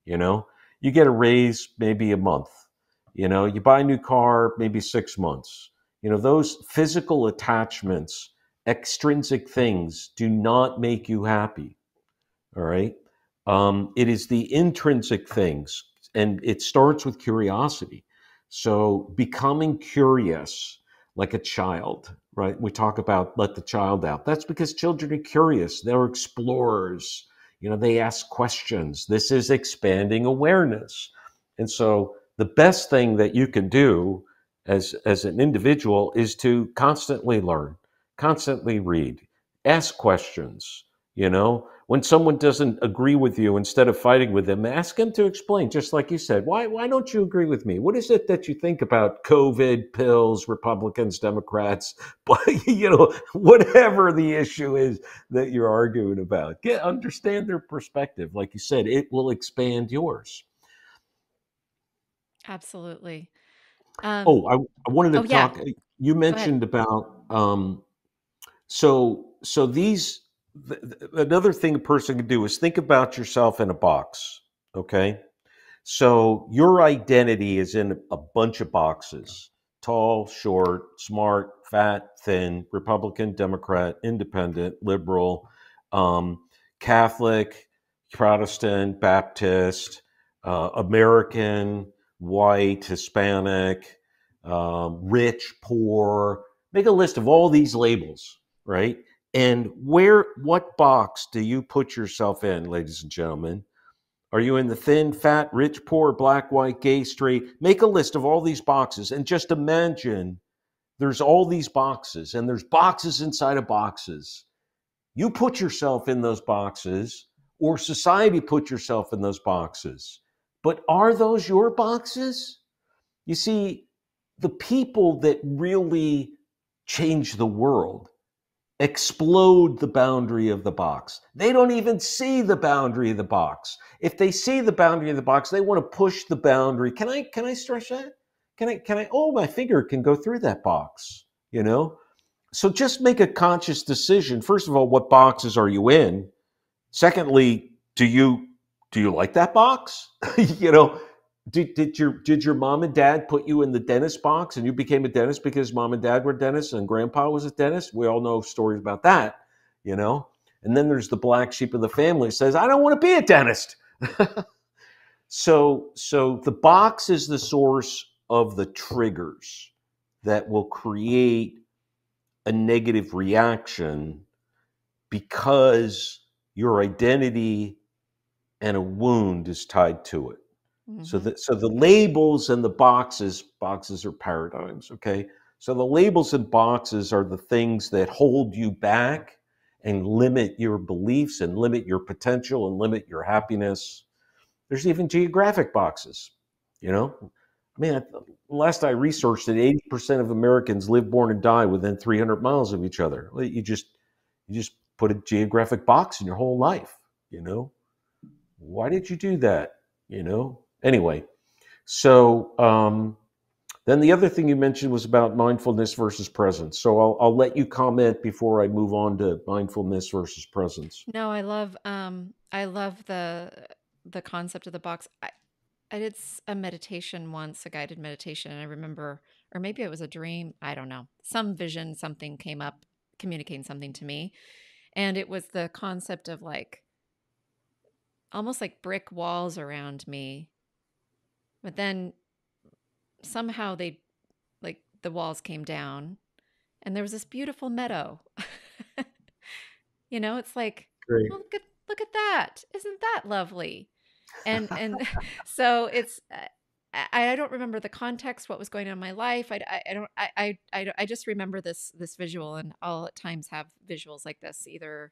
You know, you get a raise, maybe a month. You buy a new car, maybe 6 months. Those physical attachments, extrinsic things, do not make you happy. All right. It is the intrinsic things, and it starts with curiosity. So becoming curious like a child, right? We talk about let the child out. That's because children are curious. They're explorers. They ask questions. This is expanding awareness. And so the best thing that you can do as an individual is to constantly learn, constantly read, ask questions. When someone doesn't agree with you, instead of fighting with them, ask them to explain, just like you said. Why don't you agree with me? What is it that you think about COVID, pills, Republicans, Democrats? But whatever the issue is that you're arguing about, understand their perspective. Like you said, it will expand yours. Absolutely. Oh, I wanted to Oh yeah, talk. You go ahead. mentioned about so these another thing a person can do is think about yourself in a box. Okay. So your identity is in a bunch of boxes: tall, short, smart, fat, thin, Republican, Democrat, independent, liberal, um, Catholic, Protestant, Baptist, American, white, Hispanic, rich, poor. Make a list of all these labels, right? And what box do you put yourself in, ladies and gentlemen? Are you in the thin, fat, rich, poor, black, white, gay, straight? Make a list of all these boxes and just imagine there's all these boxes and there's boxes inside of boxes. You put yourself in those boxes, or society put yourself in those boxes. But are those your boxes? You see, the people that really change the world explode the boundary of the box. They don't even see the boundary of the box. If they see the boundary of the box, they want to push the boundary. Can I stretch that? Can I oh, my finger can go through that box, you know? So just make a conscious decision. First of all, what boxes are you in? Secondly, do you like that box? you know, did your mom and dad put you in the dentist box and you became a dentist because mom and dad were dentists and grandpa was a dentist? We all know stories about that, you know. And then there's the black sheep of the family who says, I don't want to be a dentist. So the box is the source of the triggers that will create a negative reaction because your identity and a wound is tied to it. So Mm-hmm. the labels and the boxes are paradigms, okay? So the labels and boxes are the things that hold you back and limit your beliefs and limit your potential and limit your happiness. There's even geographic boxes, you know? I mean, last I researched it, 80% of Americans live, born, and die within 300 miles of each other. Well, you just put a geographic box in your whole life, you know? Why did you do that? You know? Anyway, so then the other thing you mentioned was about mindfulness versus presence. So I'll let you comment before I move on to mindfulness versus presence. No, I love the concept of the box. I did a meditation once, a guided meditation, and I remember, or maybe it was a dream, I don't know. Some vision, something came up communicating something to me, and it was the concept of like almost like brick walls around me, but then somehow they like the walls came down and there was this beautiful meadow. It's like, Great. well, look at that. Isn't that lovely? And so it's I don't remember the context, what was going on in my life. I just remember this visual, and I'll at times have visuals like this, either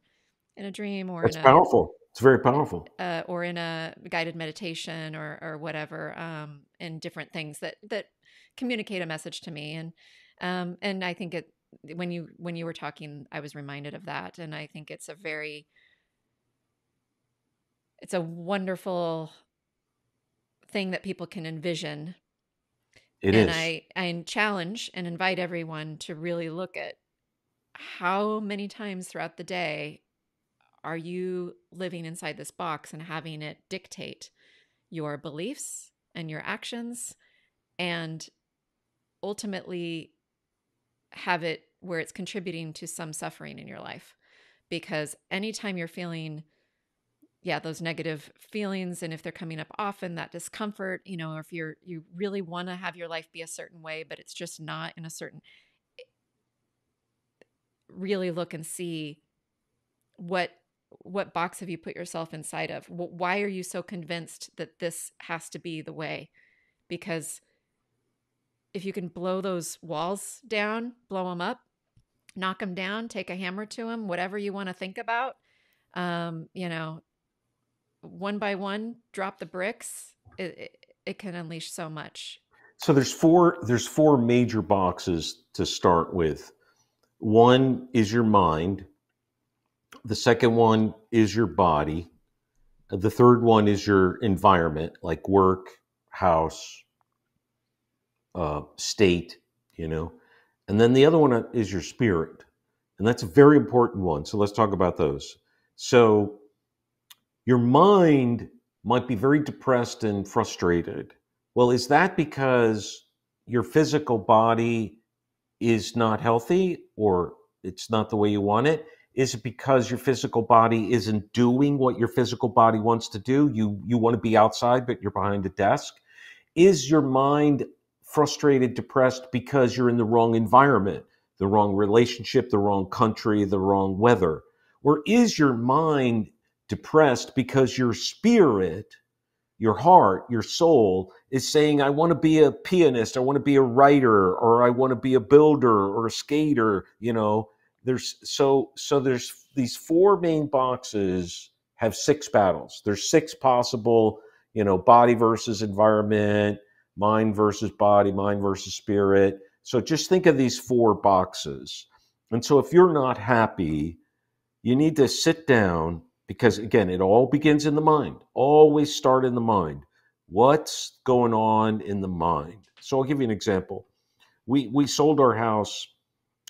in a dream That's powerful. It's very powerful. or in a guided meditation or whatever, and different things that communicate a message to me. And I think when you were talking, I was reminded of that. And I think it's a wonderful thing that people can envision. It And is. I challenge and invite everyone to really look at how many times throughout the day are you living inside this box and having it dictate your beliefs and your actions, and ultimately have it where it's contributing to some suffering in your life. Because anytime you're feeling, yeah, those negative feelings, and if they're coming up often, that discomfort, or if you really want to have your life be a certain way, but it's just not in a certain, really look and see what box have you put yourself inside of. Why are you so convinced that this has to be the way? Because if you can blow those walls down, blow them up, knock them down, take a hammer to them, whatever you want to think about, um, you know, one by one, drop the bricks. It can unleash so much. So there's four major boxes to start with. One is your mind. The second one is your body. The third one is your environment, like work, house, state, you know. And then the other one is your spirit. And that's a very important one. So let's talk about those. So your mind might be very depressed and frustrated. Well, is that because your physical body is not healthy or it's not the way you want it? Is it because your physical body isn't doing what your physical body wants to do? You want to be outside, but you're behind a desk? Is your mind frustrated, depressed because you're in the wrong environment, the wrong relationship, the wrong country, the wrong weather? Or is your mind depressed because your spirit, your heart, your soul is saying, I want to be a pianist, I want to be a writer, or I want to be a builder or a skater, there's these four main boxes have six battles. There's six possible, body versus environment, mind versus body, mind versus spirit. So just think of these four boxes. And so if you're not happy, you need to sit down because, again, it all begins in the mind. Always start in the mind. What's going on in the mind? So I'll give you an example. We sold our house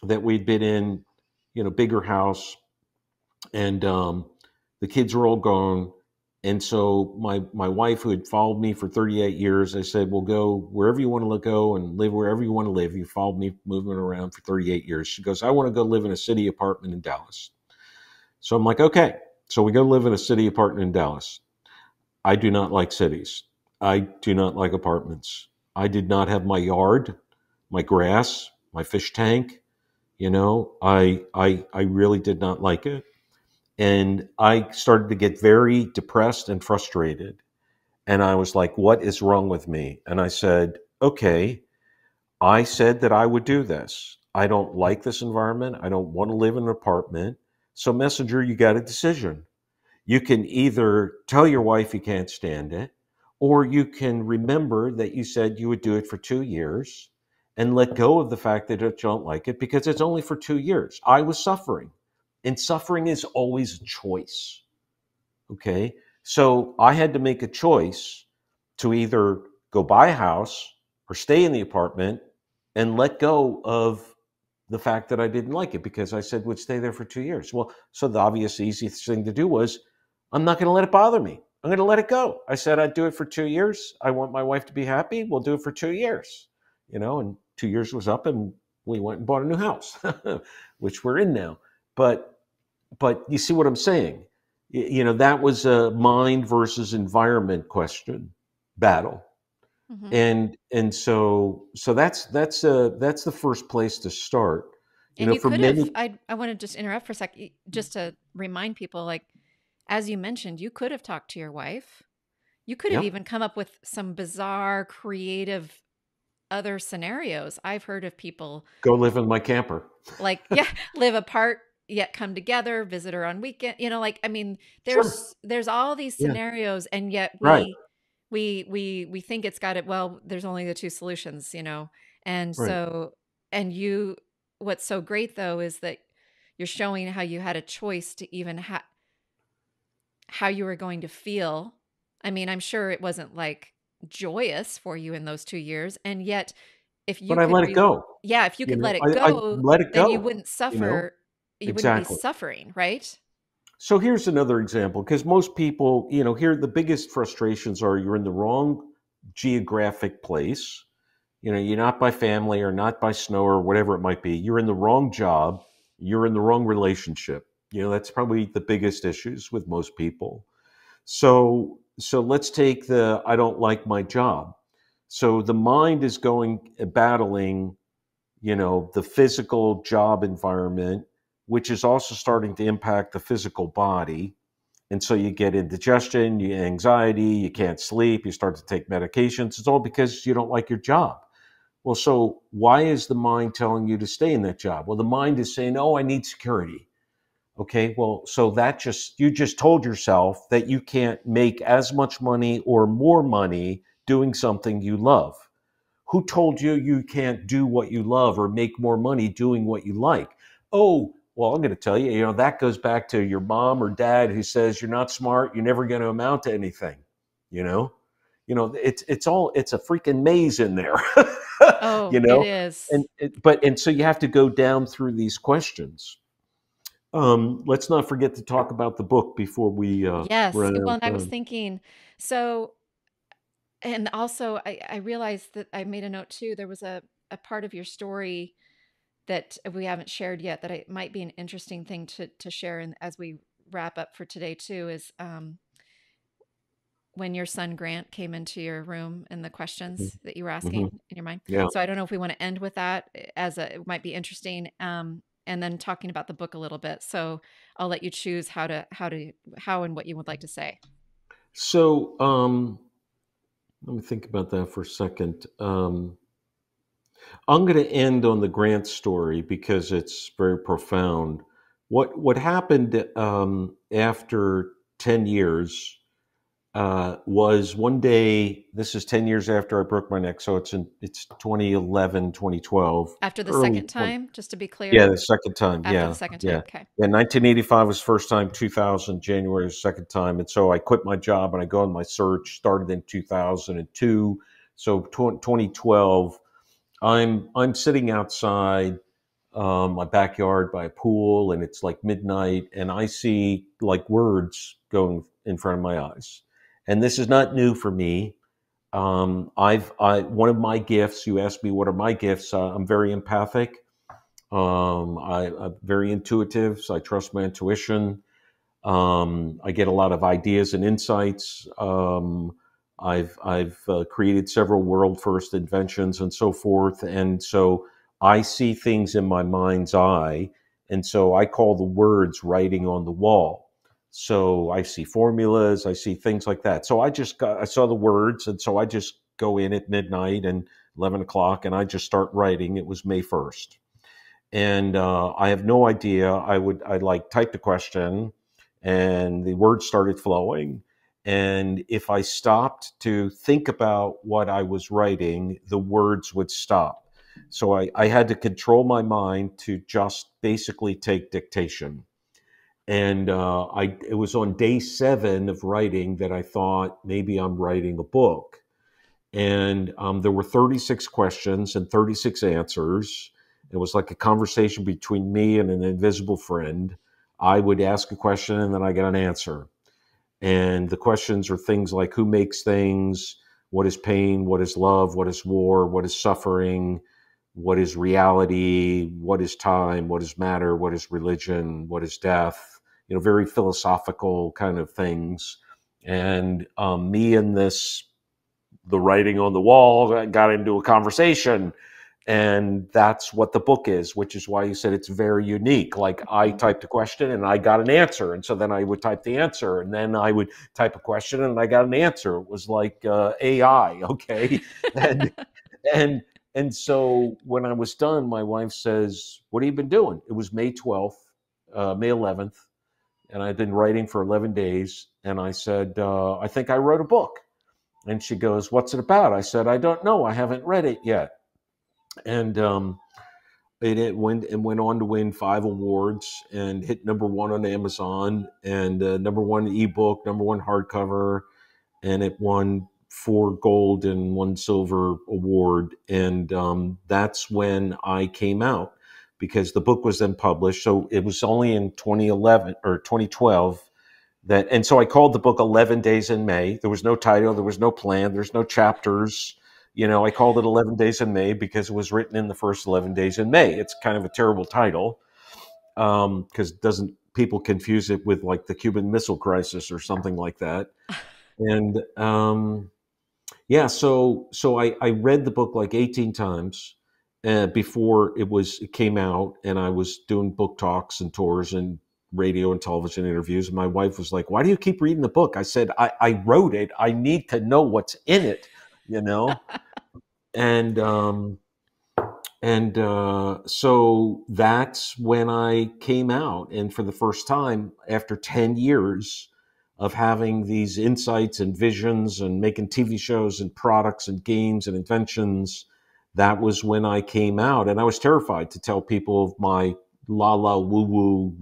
that we'd been in, bigger house, and the kids were all gone. And so my wife, who had followed me for 38 years, I said, "Well, go wherever you want to go and live wherever you want to live. You followed me moving around for 38 years." She goes, "I want to go live in a city apartment in Dallas." So I'm like, okay. So we go live in a city apartment in Dallas. I do not like cities. I do not like apartments. I did not have my yard, my grass, my fish tank. I really did not like it. And I started to get very depressed and frustrated. And I was like, what is wrong with me? And I said, okay, I said that I would do this. I don't like this environment. I don't want to live in an apartment. So, Messenger, you got a decision. You can either tell your wife you can't stand it, or you can remember that you said you would do it for 2 years and let go of the fact that you don't like it because it's only for 2 years. I was suffering, and suffering is always a choice. Okay. So I had to make a choice to either go buy a house or stay in the apartment and let go of the fact that I didn't like it because I said would stay there for 2 years. Well, so the obvious easiest thing to do was I'm not going to let it bother me. I'm going to let it go. I said I'd do it for 2 years. I want my wife to be happy. We'll do it for 2 years. And 2 years was up and we went and bought a new house, which we're in now. But you see what I'm saying? That was a mind versus environment question battle. Mhm. And so that's the first place to start. And you For could have, many, I want to just interrupt for a sec, just to remind people, like, as you mentioned, you could have talked to your wife. You could have yeah, even come up with some bizarre, creative other scenarios. I've heard of people go live in my camper. like, yeah, live apart yet come together, visit her on weekend, like, I mean, Sure. there's all these Yeah. scenarios, and yet Right. we think it's got it, well, there's only the two solutions, and Right. so, and you, what's so great though is that you're showing how you had a choice to even how you were going to feel. I mean, I'm sure it wasn't like joyous for you in those 2 years, and yet if you But I could let it go. yeah, if you could let it I go, let it then you go. wouldn't suffer, you wouldn't be Exactly. suffering, right? So here's another example, because most people, here the biggest frustrations are you're in the wrong geographic place. You're not by family or not by snow or whatever it might be. You're in the wrong job. You're in the wrong relationship. That's probably the biggest issues with most people. So let's take the I don't like my job. So the mind is going battling, the physical job environment, which is also starting to impact the physical body. And so you get indigestion, you anxiety, you can't sleep, you start to take medications. It's all because you don't like your job. Well, so why is the mind telling you to stay in that job? Well, the mind is saying, "Oh, I need security." Okay, well, so you just told yourself that you can't make as much money or more money doing something you love. Who told you you can't do what you love or make more money doing what you like? Oh, well, I'm going to tell you, that goes back to your mom or dad who says you're not smart, you're never going to amount to anything. You know, it's a freaking maze in there. Oh, you it know, is. and so you have to go down through these questions. Let's not forget to talk about the book before we Yes. run out Well, of and I was time. thinking, so, and also I realized that I made a note too. There was a part of your story that we haven't shared yet that it might be an interesting thing to share, and as we wrap up for today too, is when your son Grant came into your room and the questions that you were Hmm. asking in your mind. Yeah. So I don't know if we want to end with that, as it might be interesting, and then talking about the book a little bit. So I'll let you choose how and what you would like to say. So let me think about that for a second. I'm going to end on the Grant story because it's very profound. What happened after 10 years was one day. This is 10 years after I broke my neck, so it's 2011, 2012, After the early second 20. time, just to be Yeah, clear, the second time. after the Yeah, second yeah, time. Okay. yeah. 1985 was first time. 2000 January was second time, and so I quit my job and I go on my search. Started in 2002, so 2012. I'm sitting outside my backyard by a pool, and it's like midnight, and I see like words going in front of my eyes. And this is not new for me. I one of my gifts. You asked me what are my gifts. I'm very empathic. I'm very intuitive, so I trust my intuition. I get a lot of ideas and insights. I've created several world first inventions and so forth, and so I see things in my mind's eye, and so I call the words writing on the wall. So I see formulas, I see things like that. So I saw the words, and so I just go in at midnight and 11 o'clock, and I just start writing. It was May 1st, and I have no idea. I'd like type the question, and the words started flowing. And if I stopped to think about what I was writing, the words would stop. So I had to control my mind to just basically take dictation. And it was on day 7 of writing that I thought maybe I'm writing a book. And there were 36 questions and 36 answers. It was like a conversation between me and an invisible friend. I would ask a question and then I get an answer. And the questions are things like who makes things, what is pain, what is love, what is war, what is suffering, what is reality, what is time, what is matter, what is religion, what is death, very philosophical kind of things. And me and the writing on the wall got into a conversation, and that's what the book is, which is why you said it's very unique. Like I typed a question and I got an answer, and so then I would type the answer, and then I would type a question and I got an answer. It was like AI. Okay. And and and so when I was done, my wife says, what have you been doing? It was May 12th, May 11th, and I'd been writing for 11 days, and I said, I think I wrote a book. And she goes, what's it about? I said, I don't know. I haven't read it yet. And it went on to win 5 awards and hit number 1 on Amazon, and number 1 ebook, number 1 hardcover, and it won 4 gold and 1 silver award. And that's when I came out, because the book was then published. So it was only in 2011 or 2012 and so I called the book 11 Days in May. There was no title, there was no plan, there's no chapters. I called it 11 Days in May because it was written in the first 11 days in May. It's kind of a terrible title, because doesn't people confuse it with like the Cuban Missile Crisis or something like that. And yeah, so I read the book like 18 times before it came out, and I was doing book talks and tours and radio and television interviews. And my wife was like, "Why do you keep reading the book?" I said, "I wrote it. I need to know what's in it, you know." And so that's when I came out, and for the first time after 10 years of having these insights and visions and making TV shows and products and games and inventions, that was when I came out. And I was terrified to tell people of my la la woo woo,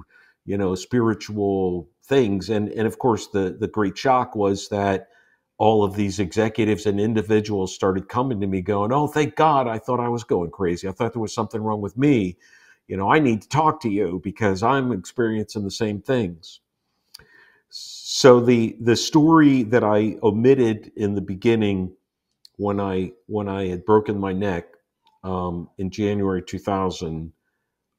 spiritual things. And of course, the great shock was that all of these executives and individuals started coming to me going, "Oh, thank God. I thought I was going crazy. I thought there was something wrong with me. I need to talk to you because I'm experiencing the same things." So the story that I omitted in the beginning, when I had broken my neck in January 2000,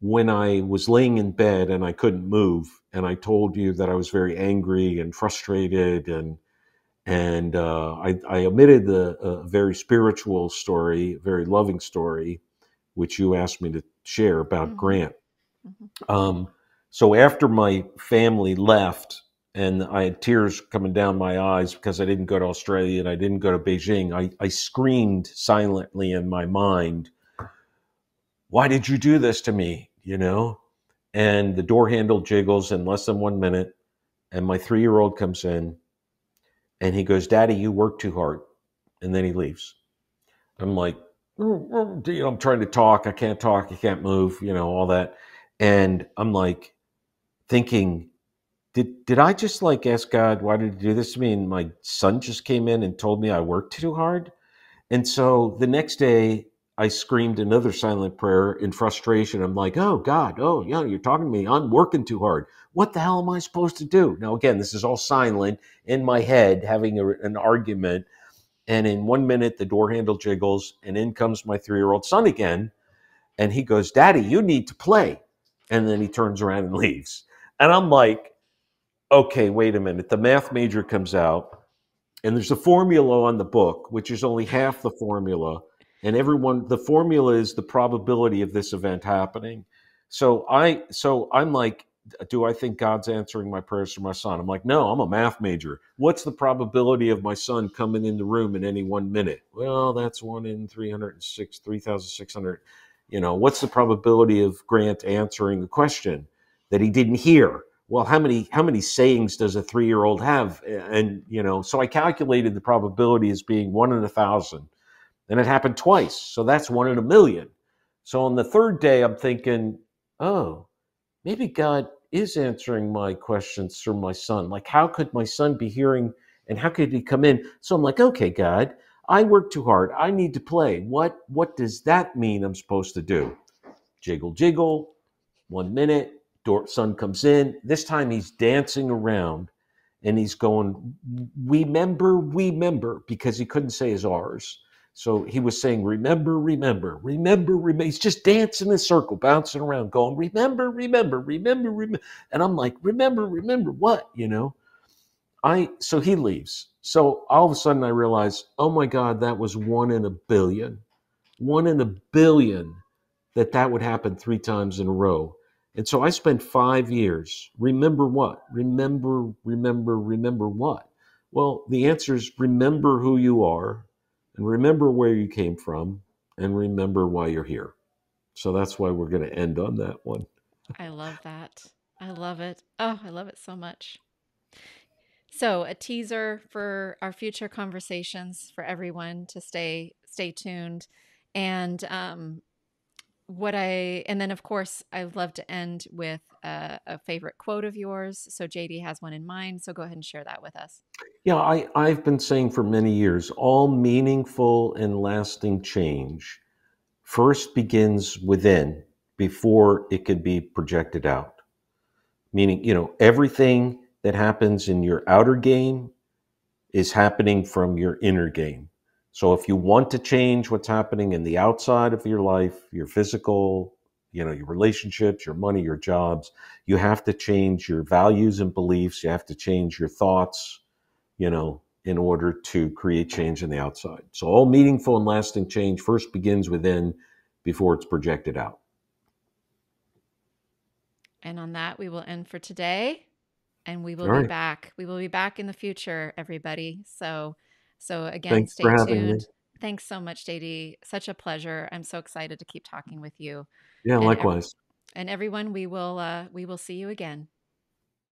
when I was laying in bed and I couldn't move, and I told you that I was very angry and frustrated, and I omitted a very spiritual story, a very loving story, which you asked me to share about Mm-hmm. Grant. Mm-hmm. Um, so after my family left, and I had tears coming down my eyes because I didn't go to Australia and I didn't go to Beijing, I screamed silently in my mind, "Why did you do this to me?" You know? And the door handle jiggles in less than 1 minute, and my 3 year old comes in and he goes, "Daddy, you work too hard." And then he leaves. I'm like, I'm trying to talk. I can't talk. I can't move, all that. And I'm like thinking, did I just like ask God, why did you do this to me? And my son just came in and told me I worked too hard. And so the next day, I screamed another silent prayer in frustration. I'm like, oh, God, oh, yeah, you're talking to me. I'm working too hard. What the hell am I supposed to do? Now, again, this is all silent in my head, having an argument. And in 1 minute, the door handle jiggles, and in comes my 3 year old son again. And he goes, Daddy, you need to play. And then he turns around and leaves. And I'm like, okay, wait a minute. The math major comes out, and there's a formula on the book, which is only half the formula. And the formula is the probability of this event happening. So I'm like, do I think God's answering my prayers for my son? I'm like, no, I'm a math major. What's the probability of my son coming in the room in any 1 minute? Well, that's 1 in 306, 3,600. What's the probability of Grant answering a question that he didn't hear? Well, how many sayings does a 3 year old have? And so I calculated the probability as being 1 in 1,000, and it happened twice. So that's 1 in 1,000,000. So on the third day, I'm thinking, oh, maybe God is answering my questions through my son. Like, how could my son be hearing, and how could he come in? So I'm like, okay, God, I work too hard. I need to play. What does that mean I'm supposed to do? Jiggle, jiggle. 1 minute, son comes in. This time he's dancing around and he's going, remember, remember, because he couldn't say his R's. So he was saying, remember, remember, remember, remember. He's just dancing in a circle, bouncing around, going, remember, remember, remember, remember. And I'm like, remember, remember what? So he leaves. So all of a sudden I realize, oh my God, that was 1 in 1,000,000,000. 1 in 1,000,000,000 that would happen 3 times in a row. And so I spent 5 years. Remember what? Remember, remember, remember what? Well, the answer is remember who you are, and remember where you came from, and remember why you're here. So that's why we're going to end on that one. I love that. I love it. Oh, I love it so much. So, a teaser for our future conversations for everyone to stay tuned. And and then of course I'd love to end with a favorite quote of yours. So JD has one in mind. So go ahead and share that with us. Yeah, I've been saying for many years all meaningful and lasting change first begins within before it could be projected out. Meaning, everything that happens in your outer game is happening from your inner game. So if you want to change what's happening in the outside of your life, your physical, your relationships, your money, your jobs, you have to change your values and beliefs. You have to change your thoughts, in order to create change in the outside. So all meaningful and lasting change first begins within before it's projected out. And on that, we will end for today. And we will All be right. back. We will be back in the future, everybody. So again, Thanks for stay having me. tuned. Thanks so much, JD. Such a pleasure. I'm so excited to keep talking with you. Yeah, And ev- likewise. and everyone, we will see you again.